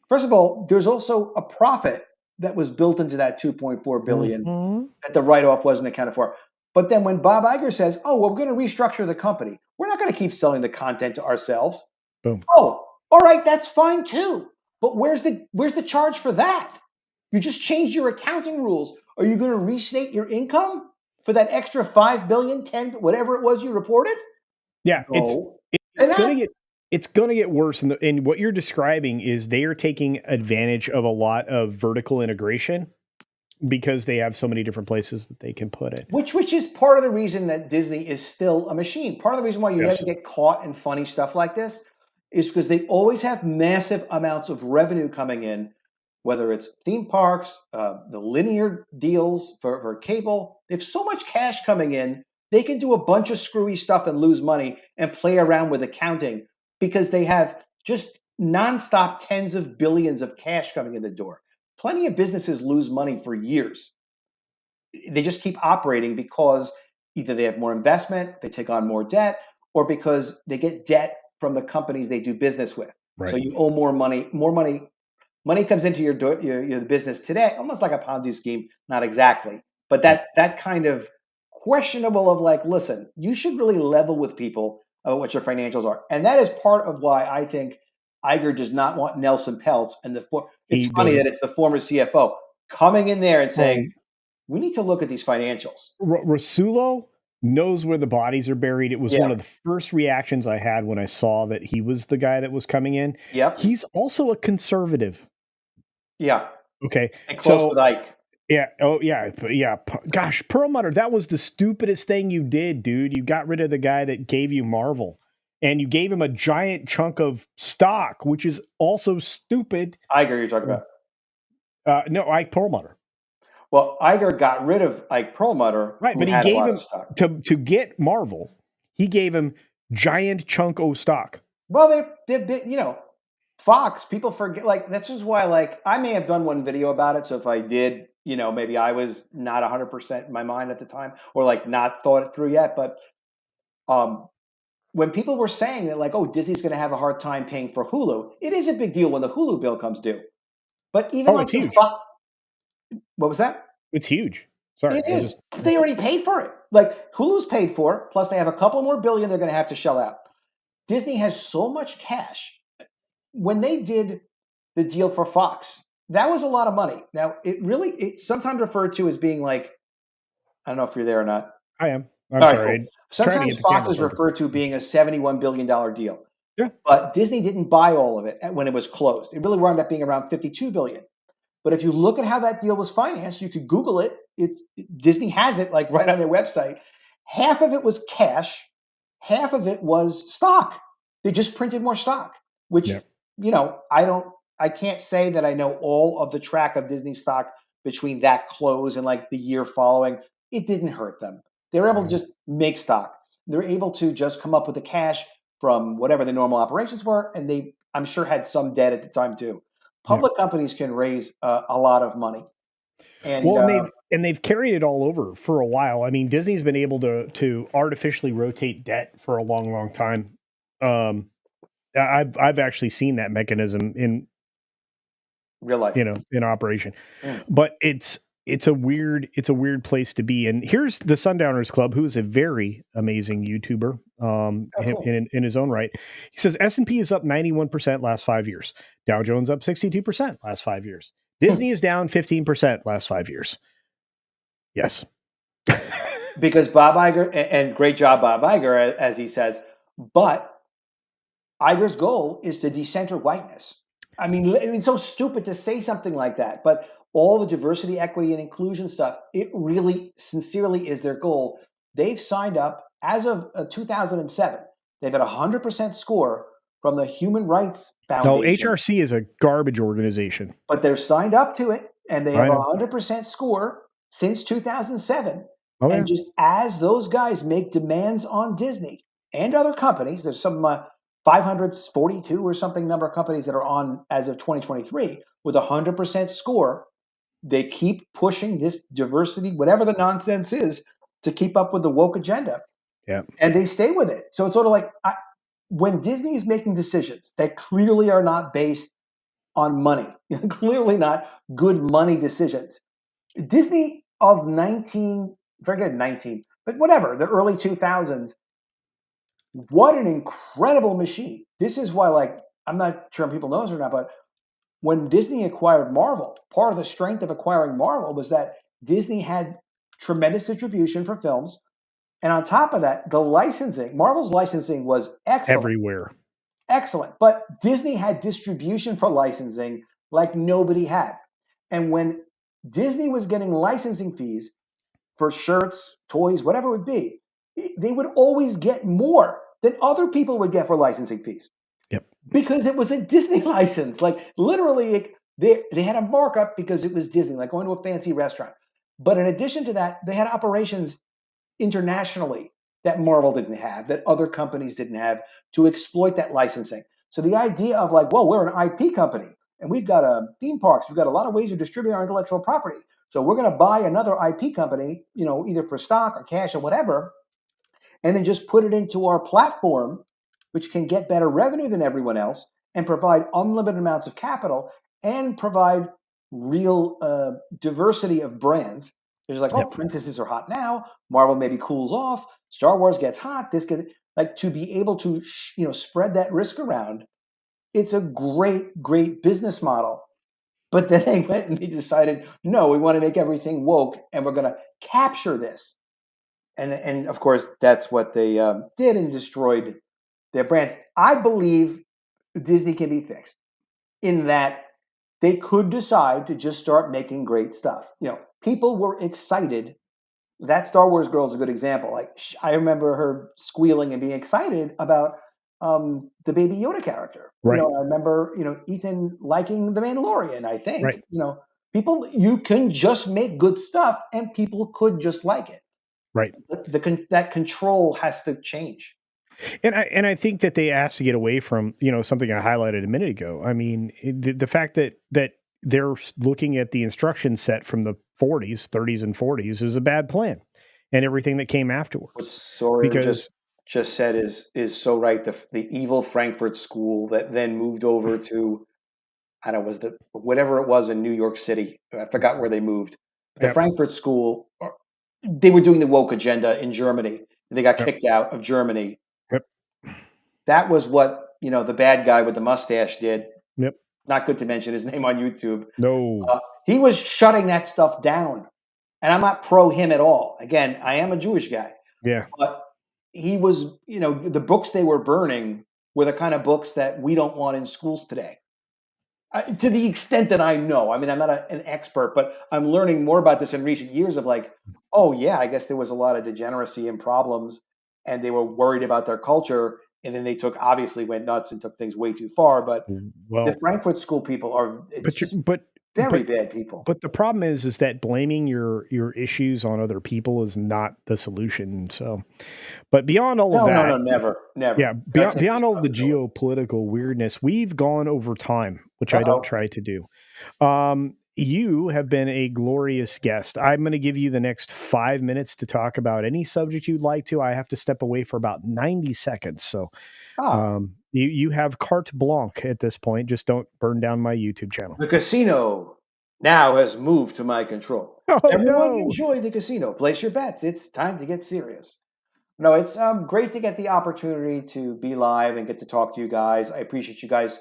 first of all, there's also a profit that was built into that 2.4 billion mhm. that the write-off wasn't accounted for. But then when Bob Iger says, "Oh, well, we're going to restructure the company. We're not going to keep selling the content to ourselves." Boom. Oh, all right, that's fine too. But where's the charge for that? You just changed your accounting rules. Are you going to restate your income for that extra 5 billion, 10, whatever it was you reported? Yeah, No. it's And gonna that, get worse. And what you're describing is they are taking advantage of a lot of vertical integration because they have so many different places that they can put it. which is part of the reason that Disney is still a machine. Part of the reason why you Yes. never get caught in funny stuff like this is because they always have massive amounts of revenue coming in, whether it's theme parks, the linear deals for cable. They have so much cash coming in, they can do a bunch of screwy stuff and lose money and play around with accounting because they have just nonstop tens of billions of cash coming in the door. Plenty of businesses lose money for years. They just keep operating because either they have more investment, they take on more debt, or because they get debt from the companies they do business with. So Right. you owe more money. Money comes into your business today, almost like a Ponzi scheme, not exactly, but Yep. that kind of questionable of like, listen, you should really level with people about what your financials are, and that is part of why I think Iger does not want Nelson Peltz and it's He funny that doesn't. it's the former CFO coming in there and saying, Oh, we need to look at these financials. Rasulo knows where the bodies are buried. It was Yeah. one of the first reactions I had when I saw that he was the guy that was coming in. Yep. He's also a conservative. Yeah. Okay. And close with So, Ike. yeah. Oh, yeah. Yeah. Gosh, Perlmutter, that was the stupidest thing you did, dude. You got rid of the guy that gave you Marvel and you gave him a giant chunk of stock, which is also stupid. Iger, you're talking about. No, Ike Perlmutter. Well, Iger got rid of Ike Perlmutter, Right, who but he had a gave lot of him stock. to get Marvel. He gave him giant chunk of stock. Well, Fox, people forget, like, that's just why, like, I may have done one video about it. So if I did, maybe I was not 100% in my mind at the time or like not thought it through yet. But when people were saying that, like, oh, Disney's going to have a hard time paying for Hulu, it is a big deal when the Hulu bill comes due. But even Oh, like it's huge. what was that? It's huge. Sorry, It is. They already paid for it. Like Hulu's paid for it. Plus, they have a couple more billion they're going to have to shell out. Disney has so much cash. When they did the deal for Fox, that was a lot of money. Now, it's sometimes referred to as being like, I don't know if you're there or not. I am. I'm All right, sorry. cool. Trying to Sometimes get the Fox camera is focused. referred to being a $71 billion deal. Yeah. But Disney didn't buy all of it when it was closed. It really wound up being around $52 billion. But if you look at how that deal was financed, you could Google it. Disney has it like right on their website. Half of it was cash, half of it was stock. They just printed more stock, which Yeah. I can't say that I know all of the track of Disney stock between that close and like the year following. It didn't hurt them. They were able to just make stock. They're able to just come up with the cash from whatever the normal operations were, and they, I'm sure, had some debt at the time too. Public companies can raise a lot of money, and Well, and they've carried it all over for a while. I mean, Disney's been able to artificially rotate debt for a long, long time. I've actually seen that mechanism in real life, in operation, but it's a weird place to be. And here's the Sundowners Club, who is a very amazing YouTuber, in his own right. He says S&P is up 91% last 5 years. Dow Jones up 62% last 5 years. Disney is down 15% last 5 years. Yes. because Bob Iger, and great job, Bob Iger, as he says, but Iger's goal is to decenter whiteness. I mean, it's so stupid to say something like that, but all the diversity, equity, and inclusion stuff, it really sincerely is their goal. They've signed up as of 2007. They've had a 100% score from the Human Rights Foundation. No, HRC is a garbage organization. But they're signed up to it, and they have a 100% score since 2007. Oh, yeah. And just as those guys make demands on Disney and other companies, there's some 542 or something number of companies that are on as of 2023 with a 100% score. They keep pushing this diversity, whatever the nonsense is, to keep up with the woke agenda. Yeah. And they stay with it. So it's sort of like when Disney is making decisions that clearly are not based on money, clearly not good money decisions. Disney of 19, forget 19, but whatever, the early 2000s, what an incredible machine. This is why, like, I'm not sure if people know this or not, but when Disney acquired Marvel, part of the strength of acquiring Marvel was that Disney had tremendous distribution for films. And on top of that, the licensing, Marvel's licensing was excellent. Everywhere. Excellent. But Disney had distribution for licensing like nobody had. And when Disney was getting licensing fees for shirts, toys, whatever it would be, they would always get more than other people would get for licensing fees. Yep. Because it was a Disney license. Like literally, they had a markup because it was Disney, like going to a fancy restaurant. But in addition to that, they had operations internationally that Marvel didn't have, that other companies didn't have, to exploit that licensing. So the idea of like, well, we're an IP company and we've got theme parks, we've got a lot of ways to distribute our intellectual property. So we're going to buy another IP company, either for stock or cash or whatever. and then just put it into our platform, which can get better revenue than everyone else and provide unlimited amounts of capital and provide real diversity of brands. There's like, oh, Yep. princesses are hot now. Marvel maybe cools off. Star Wars gets hot. This gets like to be able to spread that risk around. It's a great business model. But then they went and they decided, no, we want to make everything woke, and we're going to capture this. And of course, that's what they did and destroyed their brands. I believe Disney can be fixed in that they could decide to just start making great stuff. People were excited. That Star Wars girl is a good example. Like I remember her squealing and being excited about the Baby Yoda character. Right. I remember Ethan liking the Mandalorian. I think Right. people, you can just make good stuff and people could just like it. Right. That control has to change. And I think that they asked to get away from something I highlighted a minute ago. I mean, the fact that they're looking at the instruction set from the 40s, 30s, and 40s is a bad plan, and everything that came What afterwards. Sawyer Because just said is so right. The evil Frankfurt school that then moved over to, I don't know, was the whatever it was in New York City. I forgot where they moved. The yep, Frankfurt school, they were doing the woke agenda in Germany. And they got yep, kicked out of Germany. yep, That was what the bad guy with the mustache did. yep. Not good to mention his name on YouTube. No, He was shutting that stuff down, and I'm not pro him at all. Again, I am a Jewish guy, yeah, but he was, the books they were burning were the kind of books that we don't want in schools today. To the extent that I know, I mean, I'm not an expert, but I'm learning more about this in recent years of like, oh yeah, I guess there was a lot of degeneracy and problems, and they were worried about their culture, and then they obviously went nuts and took things way too far. But the well, Frankfurt School people it's but you just but very bad people. but the problem is that blaming your issues on other people is not the solution. So, but beyond all of No, that, never, yeah, never. Gotta beyond take beyond all the responsibility. geopolitical weirdness, we've gone over time, which I don't Uh-oh. try to do. You have been a glorious guest. I'm going to give you the next 5 minutes to talk about any subject you'd like to. I have to step away for about 90 seconds. So Ah, you have carte blanche at this point. Just don't burn down my YouTube channel. the casino now has moved to my control. Oh, Everyone no. enjoy the casino. Place your bets. It's time to get serious. No, it's great to get the opportunity to be live and get to talk to you guys. I appreciate you guys,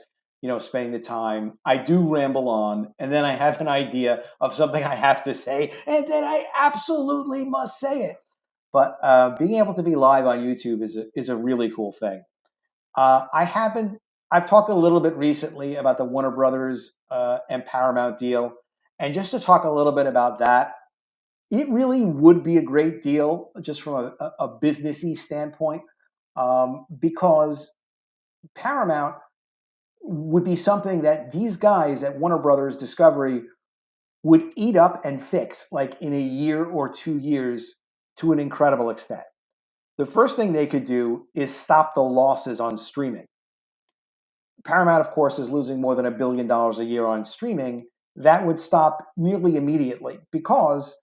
spending the time. I do ramble on, and then I have an idea of something I have to say, and then I absolutely must say it. But being able to be live on YouTube is a really cool thing. I haven't. I've talked a little bit recently about the Warner Brothers and Paramount deal, and just to talk a little bit about that, it really would be a great deal just from a businessy standpoint, because Paramount would be something that these guys at Warner Brothers Discovery would eat up and fix like in a year or 2 years to an incredible extent. The first thing they could do is stop the losses on streaming. Paramount, of course, is losing more than $1 billion a year on streaming. That would stop nearly immediately because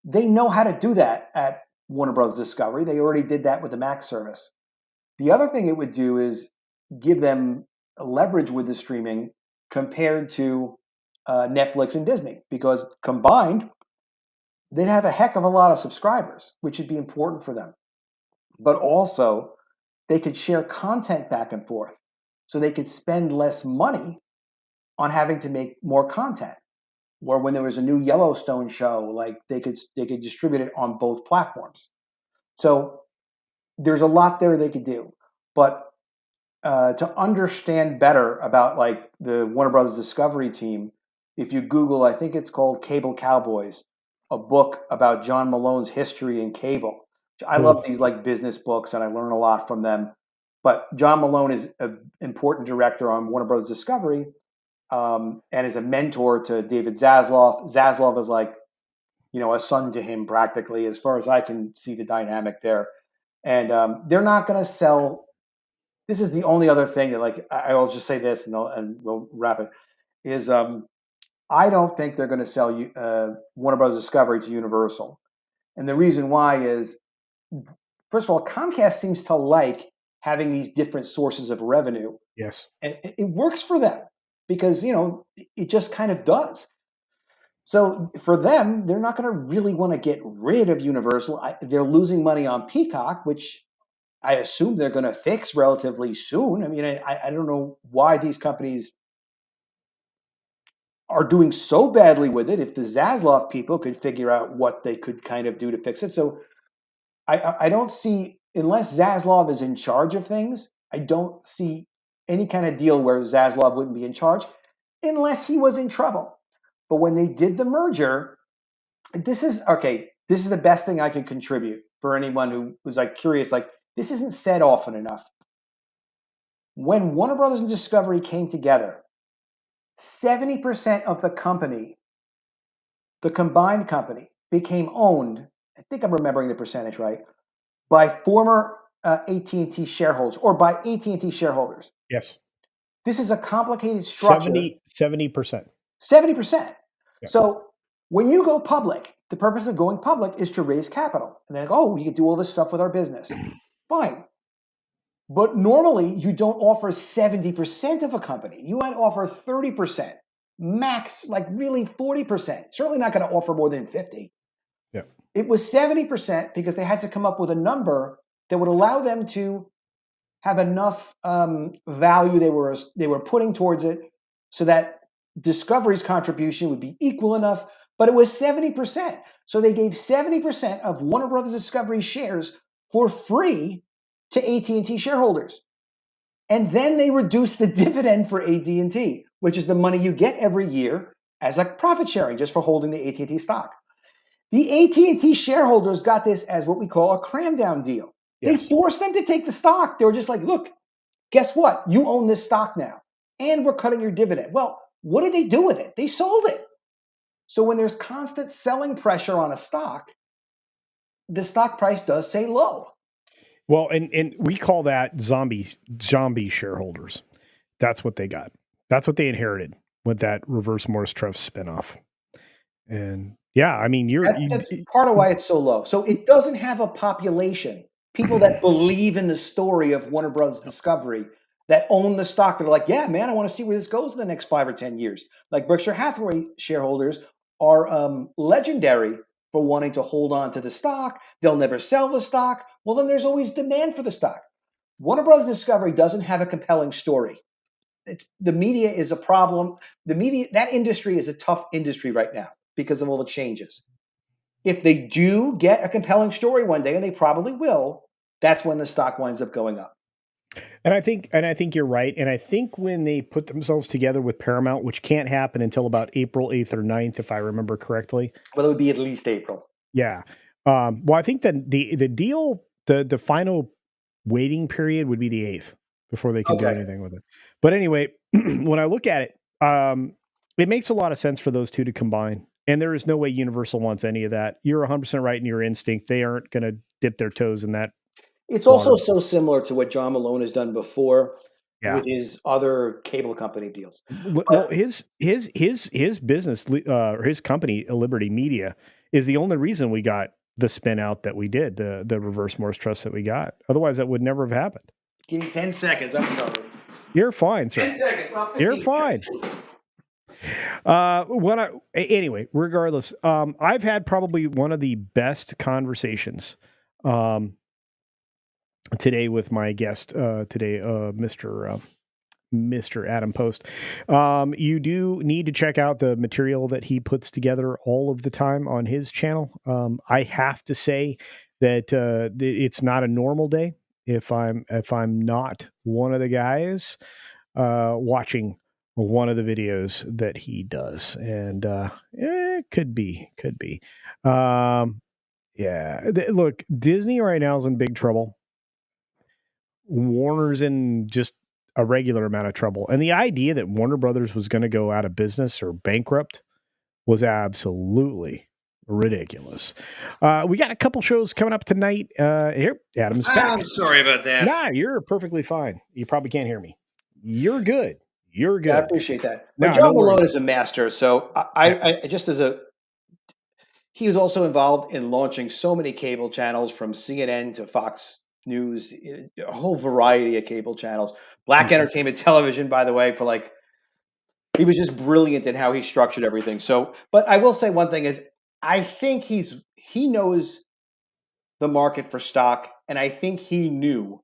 they know how to do that at Warner Bros. Discovery. They already did that with the Max service. The other thing it would do is give them leverage with the streaming compared to Netflix and Disney, because combined, they'd have a heck of a lot of subscribers, which would be important for them. But also, they could share content back and forth. So they could spend less money on having to make more content. Or when there was a new Yellowstone show, like they could distribute it on both platforms. So there's a lot there they could do. But to understand better about like the Warner Brothers Discovery team, if you Google, I think it's called Cable Cowboys, a book about John Malone's history in cable. I love Cool. these like business books, and I learn a lot from them. But John Malone is an important director on Warner Brothers Discovery, and is a mentor to David Zaslav. Zaslav is like, a son to him practically, as far as I can see the dynamic there. And they're not going to sell. This is the only other thing that, like, I'll just say this, and we'll wrap it. Is I don't think they're going to sell Warner Brothers Discovery to Universal, and the reason why is first of all, Comcast seems to like having these different sources of revenue. Yes. And it works for them because, it just kind of does. So for them, they're not going to really want to get rid of Universal. They're losing money on Peacock, which I assume they're going to fix relatively soon. I mean, I don't know why these companies are doing so badly with it if the Zaslav people could figure out what they could kind of do to fix it. So I don't see, unless Zaslav is in charge of things, I don't see any kind of deal where Zaslav wouldn't be in charge unless he was in trouble. But when they did the merger, this is the best thing I can contribute for anyone who was like curious, like this isn't said often enough. When Warner Brothers and Discovery came together, 70% of the company, the combined company, became owned, I think I'm remembering the percentage right, by former AT&T shareholders or by AT&T shareholders. Yes. This is a complicated structure. 70%. 70%. Yeah. So when you go public, the purpose of going public is to raise capital. And they're like, we can do all this stuff with our business. Fine. But normally you don't offer 70% of a company. You might offer 30%, max, like really 40%. Certainly not going to offer more than 50. Yeah. It was 70% because they had to come up with a number that would allow them to have enough value they were putting towards it so that Discovery's contribution would be equal enough, but it was 70%. So they gave 70% of Warner Brothers Discovery shares for free to AT&T shareholders. And then they reduced the dividend for AT&T, which is the money you get every year as a profit sharing just for holding the AT&T stock. The AT&T shareholders got this as what we call a cram down deal. Yes. They forced them to take the stock. They were just like, look, guess what? You own this stock now, and we're cutting your dividend. Well, what did they do with it? They sold it. So when there's constant selling pressure on a stock, the stock price does stay low. Well, and we call that zombie shareholders. That's what they got. That's what they inherited with that Reverse Morris Trust spinoff. And yeah, I mean, that's part of why it's so low. So it doesn't have a population. People that believe in the story of Warner Brothers Discovery that own the stock, that are like, yeah, man, I want to see where this goes in the next 5 or 10 years. Like Berkshire Hathaway shareholders are legendary for wanting to hold on to the stock. They'll never sell the stock. Well, then there's always demand for the stock. Warner Brothers Discovery doesn't have a compelling story. The media is a problem. That industry is a tough industry right now because of all the changes. If they do get a compelling story one day, and they probably will, that's when the stock winds up going up. And I think you're right. And I think when they put themselves together with Paramount, which can't happen until about April 8th or 9th, if I remember correctly. Well, it would be at least April. Yeah. Well, I think that the deal, the final waiting period would be the 8th before they can do anything with it. But anyway, when I look at it, it makes a lot of sense for those two to combine. And there is no way Universal wants any of that. You're 100% right in your instinct. They aren't going to dip their toes in that. It's also so similar to what John Malone has done before with his other cable company deals. Well, his business, or his company, Liberty Media, is the only reason we got the spin out that we did, the Reverse Morris Trust that we got. Otherwise, that would never have happened. Give me 10 seconds. I'm sorry. You're fine, sir. 10 seconds. Well, you're fine. Anyway, regardless, I've had probably one of the best conversations today with my guest today, Mr. Adam Post. You do need to check out the material that he puts together all of the time on his channel. I have to say that it's not a normal day if I'm not one of the guys watching one of the videos that he does, and it could be. Look, Disney right now is in big trouble. Warner's in just a regular amount of trouble. And the idea that Warner Brothers was going to go out of business or bankrupt was absolutely ridiculous. We got a couple shows coming up tonight. Here, Adam's back. I'm sorry about that. Nah, you're perfectly fine. You probably can't hear me. You're good. You're good. Yeah, I appreciate that. But John Malone is a master. So I just as a he was also involved in launching so many cable channels from CNN to Fox News, a whole variety of cable channels. Black Entertainment Television, by the way, for like he was just brilliant in how he structured everything. So, but I will say one thing is I think he knows the market for stock, and I think he knew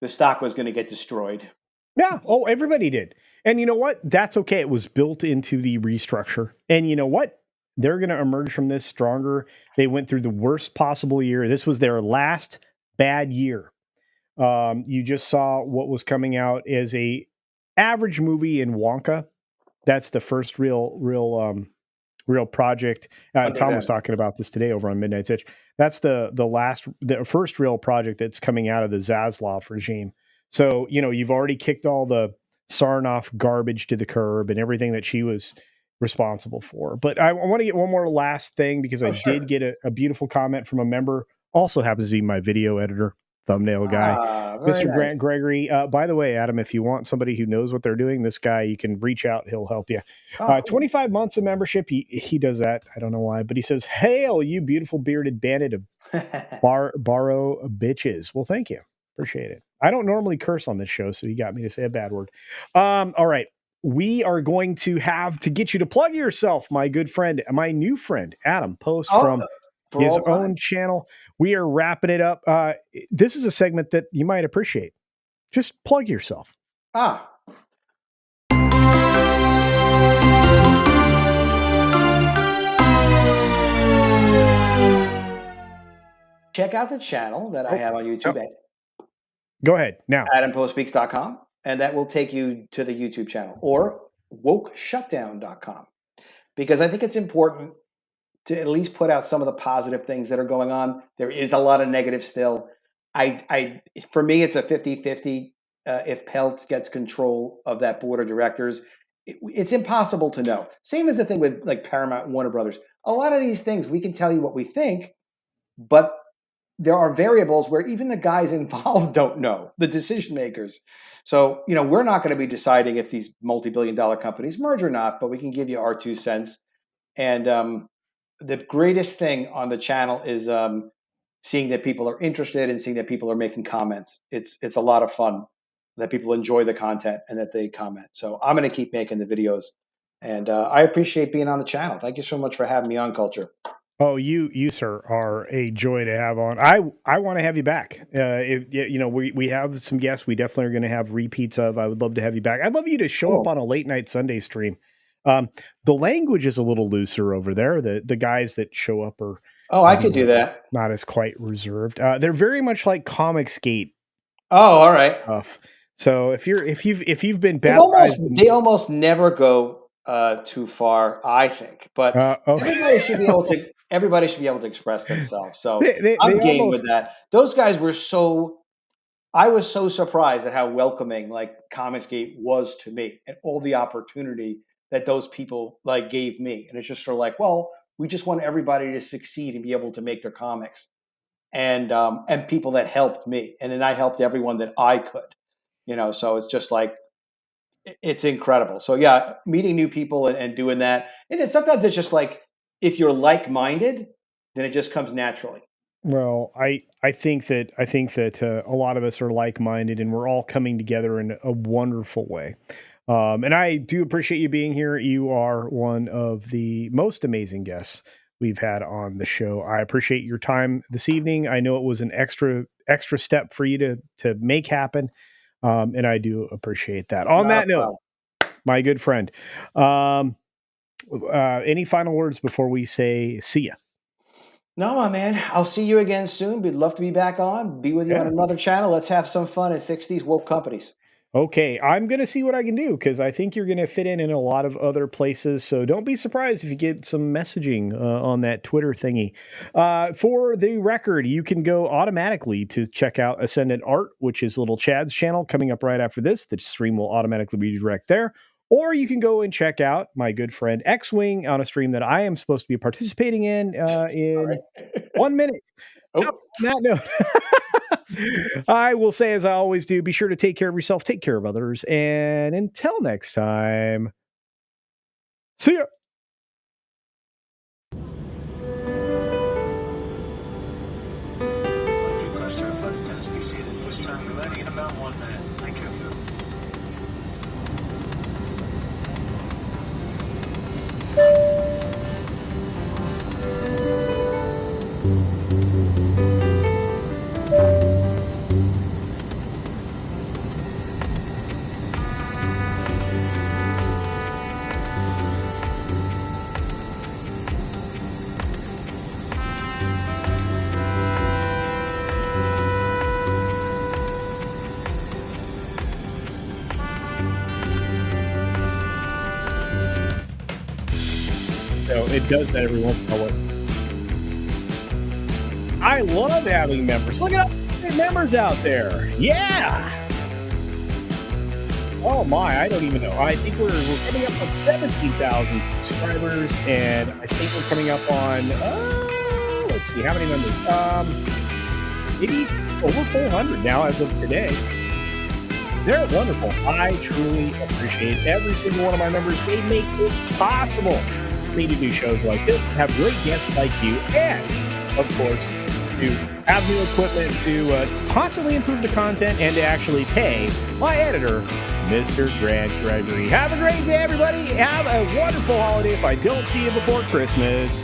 the stock was going to get destroyed. Yeah. Oh, everybody did. And you know what? That's okay. It was built into the restructure. And you know what? They're going to emerge from this stronger. They went through the worst possible year. This was their last bad year. You just saw what was coming out as a average movie in Wonka. That's the first real project. Under Tom was them. talking about this today over on Midnight's Itch. That's the first real project that's coming out of the Zaslav regime. So you've already kicked all the Sarnoff garbage to the curb and everything that she was responsible for. But I want to get one more last thing because I did get a beautiful comment from a member. Also happens to be my video editor, thumbnail guy. Very Mr. nice. Grant Gregory. By the way, Adam, if you want somebody who knows what they're doing, this guy, you can reach out. He'll help you. Oh, 25 months of membership. He does that. I don't know why, but he says, "Hail, you beautiful bearded bandit of borrow bitches." Well, thank you. Appreciate it. I don't normally curse on this show, so you got me to say a bad word. All right. We are going to have to get you to plug yourself, my good friend, my new friend, Adam Post from his own channel. We are wrapping it up. This is a segment that you might appreciate. Just plug yourself. Check out the channel that I have on YouTube at Go ahead now. AdamPostSpeaks.com, and that will take you to the YouTube channel, or WokeShutdown.com, because I think it's important to at least put out some of the positive things that are going on. There is a lot of negative still. For me, it's a 50-50. If Peltz gets control of that board of directors, it's impossible to know. Same as the thing with like Paramount and Warner Brothers. A lot of these things, we can tell you what we think, but there are variables where even the guys involved don't know, the decision makers. So, we're not going to be deciding if these multi-billion-dollar companies merge or not, but we can give you our 2 cents. And the greatest thing on the channel is seeing that people are interested and seeing that people are making comments. It's a lot of fun that people enjoy the content and that they comment. So I'm going to keep making the videos. And I appreciate being on the channel. Thank you so much for having me on, Culture. Oh, you sir are a joy to have on. I want to have you back. We have some guests we definitely are going to have repeats of. I would love to have you back. I'd love you to show up on a late night Sunday stream. The language is a little looser over there. The guys that show up are I could do that. Not as quite reserved. They're very much like Comicsgate. Oh, all right. Stuff. So if you've been baptized, they almost never go too far, I think. But everybody should be able to express themselves. So I'm game with that. Those guys were I was so surprised at how welcoming like Comicsgate was to me and all the opportunity that those people like gave me. And it's just sort of like, well, we just want everybody to succeed and be able to make their comics. And people that helped me. And then I helped everyone that I could. So it's just like, it's incredible. So yeah, meeting new people and doing that. And then sometimes it's just like, if you're like-minded, then it just comes naturally. Well, I think that a lot of us are like-minded and we're all coming together in a wonderful way. And I do appreciate you being here. You are one of the most amazing guests we've had on the show. I appreciate your time this evening. I know it was an extra step for you to make happen. And I do appreciate that. On that note, my good friend, any final words before we say see ya? No, my man. I'll see you again soon. We'd love to be back on, be with you on another channel. Let's have some fun and fix these woke companies. Okay, I'm going to see what I can do because I think you're going to fit in a lot of other places. So don't be surprised if you get some messaging on that Twitter thingy. For the record, you can go automatically to check out Ascendant Art, which is Little Chad's channel coming up right after this. The stream will automatically redirect there. Or you can go and check out my good friend X-Wing on a stream that I am supposed to be participating in 1 minute. So on that note, I will say, as I always do, be sure to take care of yourself, take care of others, and until next time, see ya. So it does that every once in a while. I love having members. Look at all the members out there. Yeah. Oh my, I don't even know. I think we're coming up on 17,000 subscribers, and I think we're coming up on let's see, how many members? Maybe over 400 now as of today. They're wonderful. I truly appreciate every single one of my members. They make it possible for me to do shows like this, have great guests like you, and of course, to have new equipment to constantly improve the content and to actually pay my editor, Mr. Grant Gregory. Have a great day, everybody. Have a wonderful holiday if I don't see you before Christmas.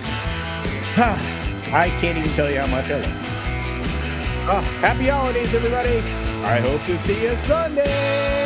I can't even tell you how much I love you. Happy holidays, everybody. I hope to see you Sunday.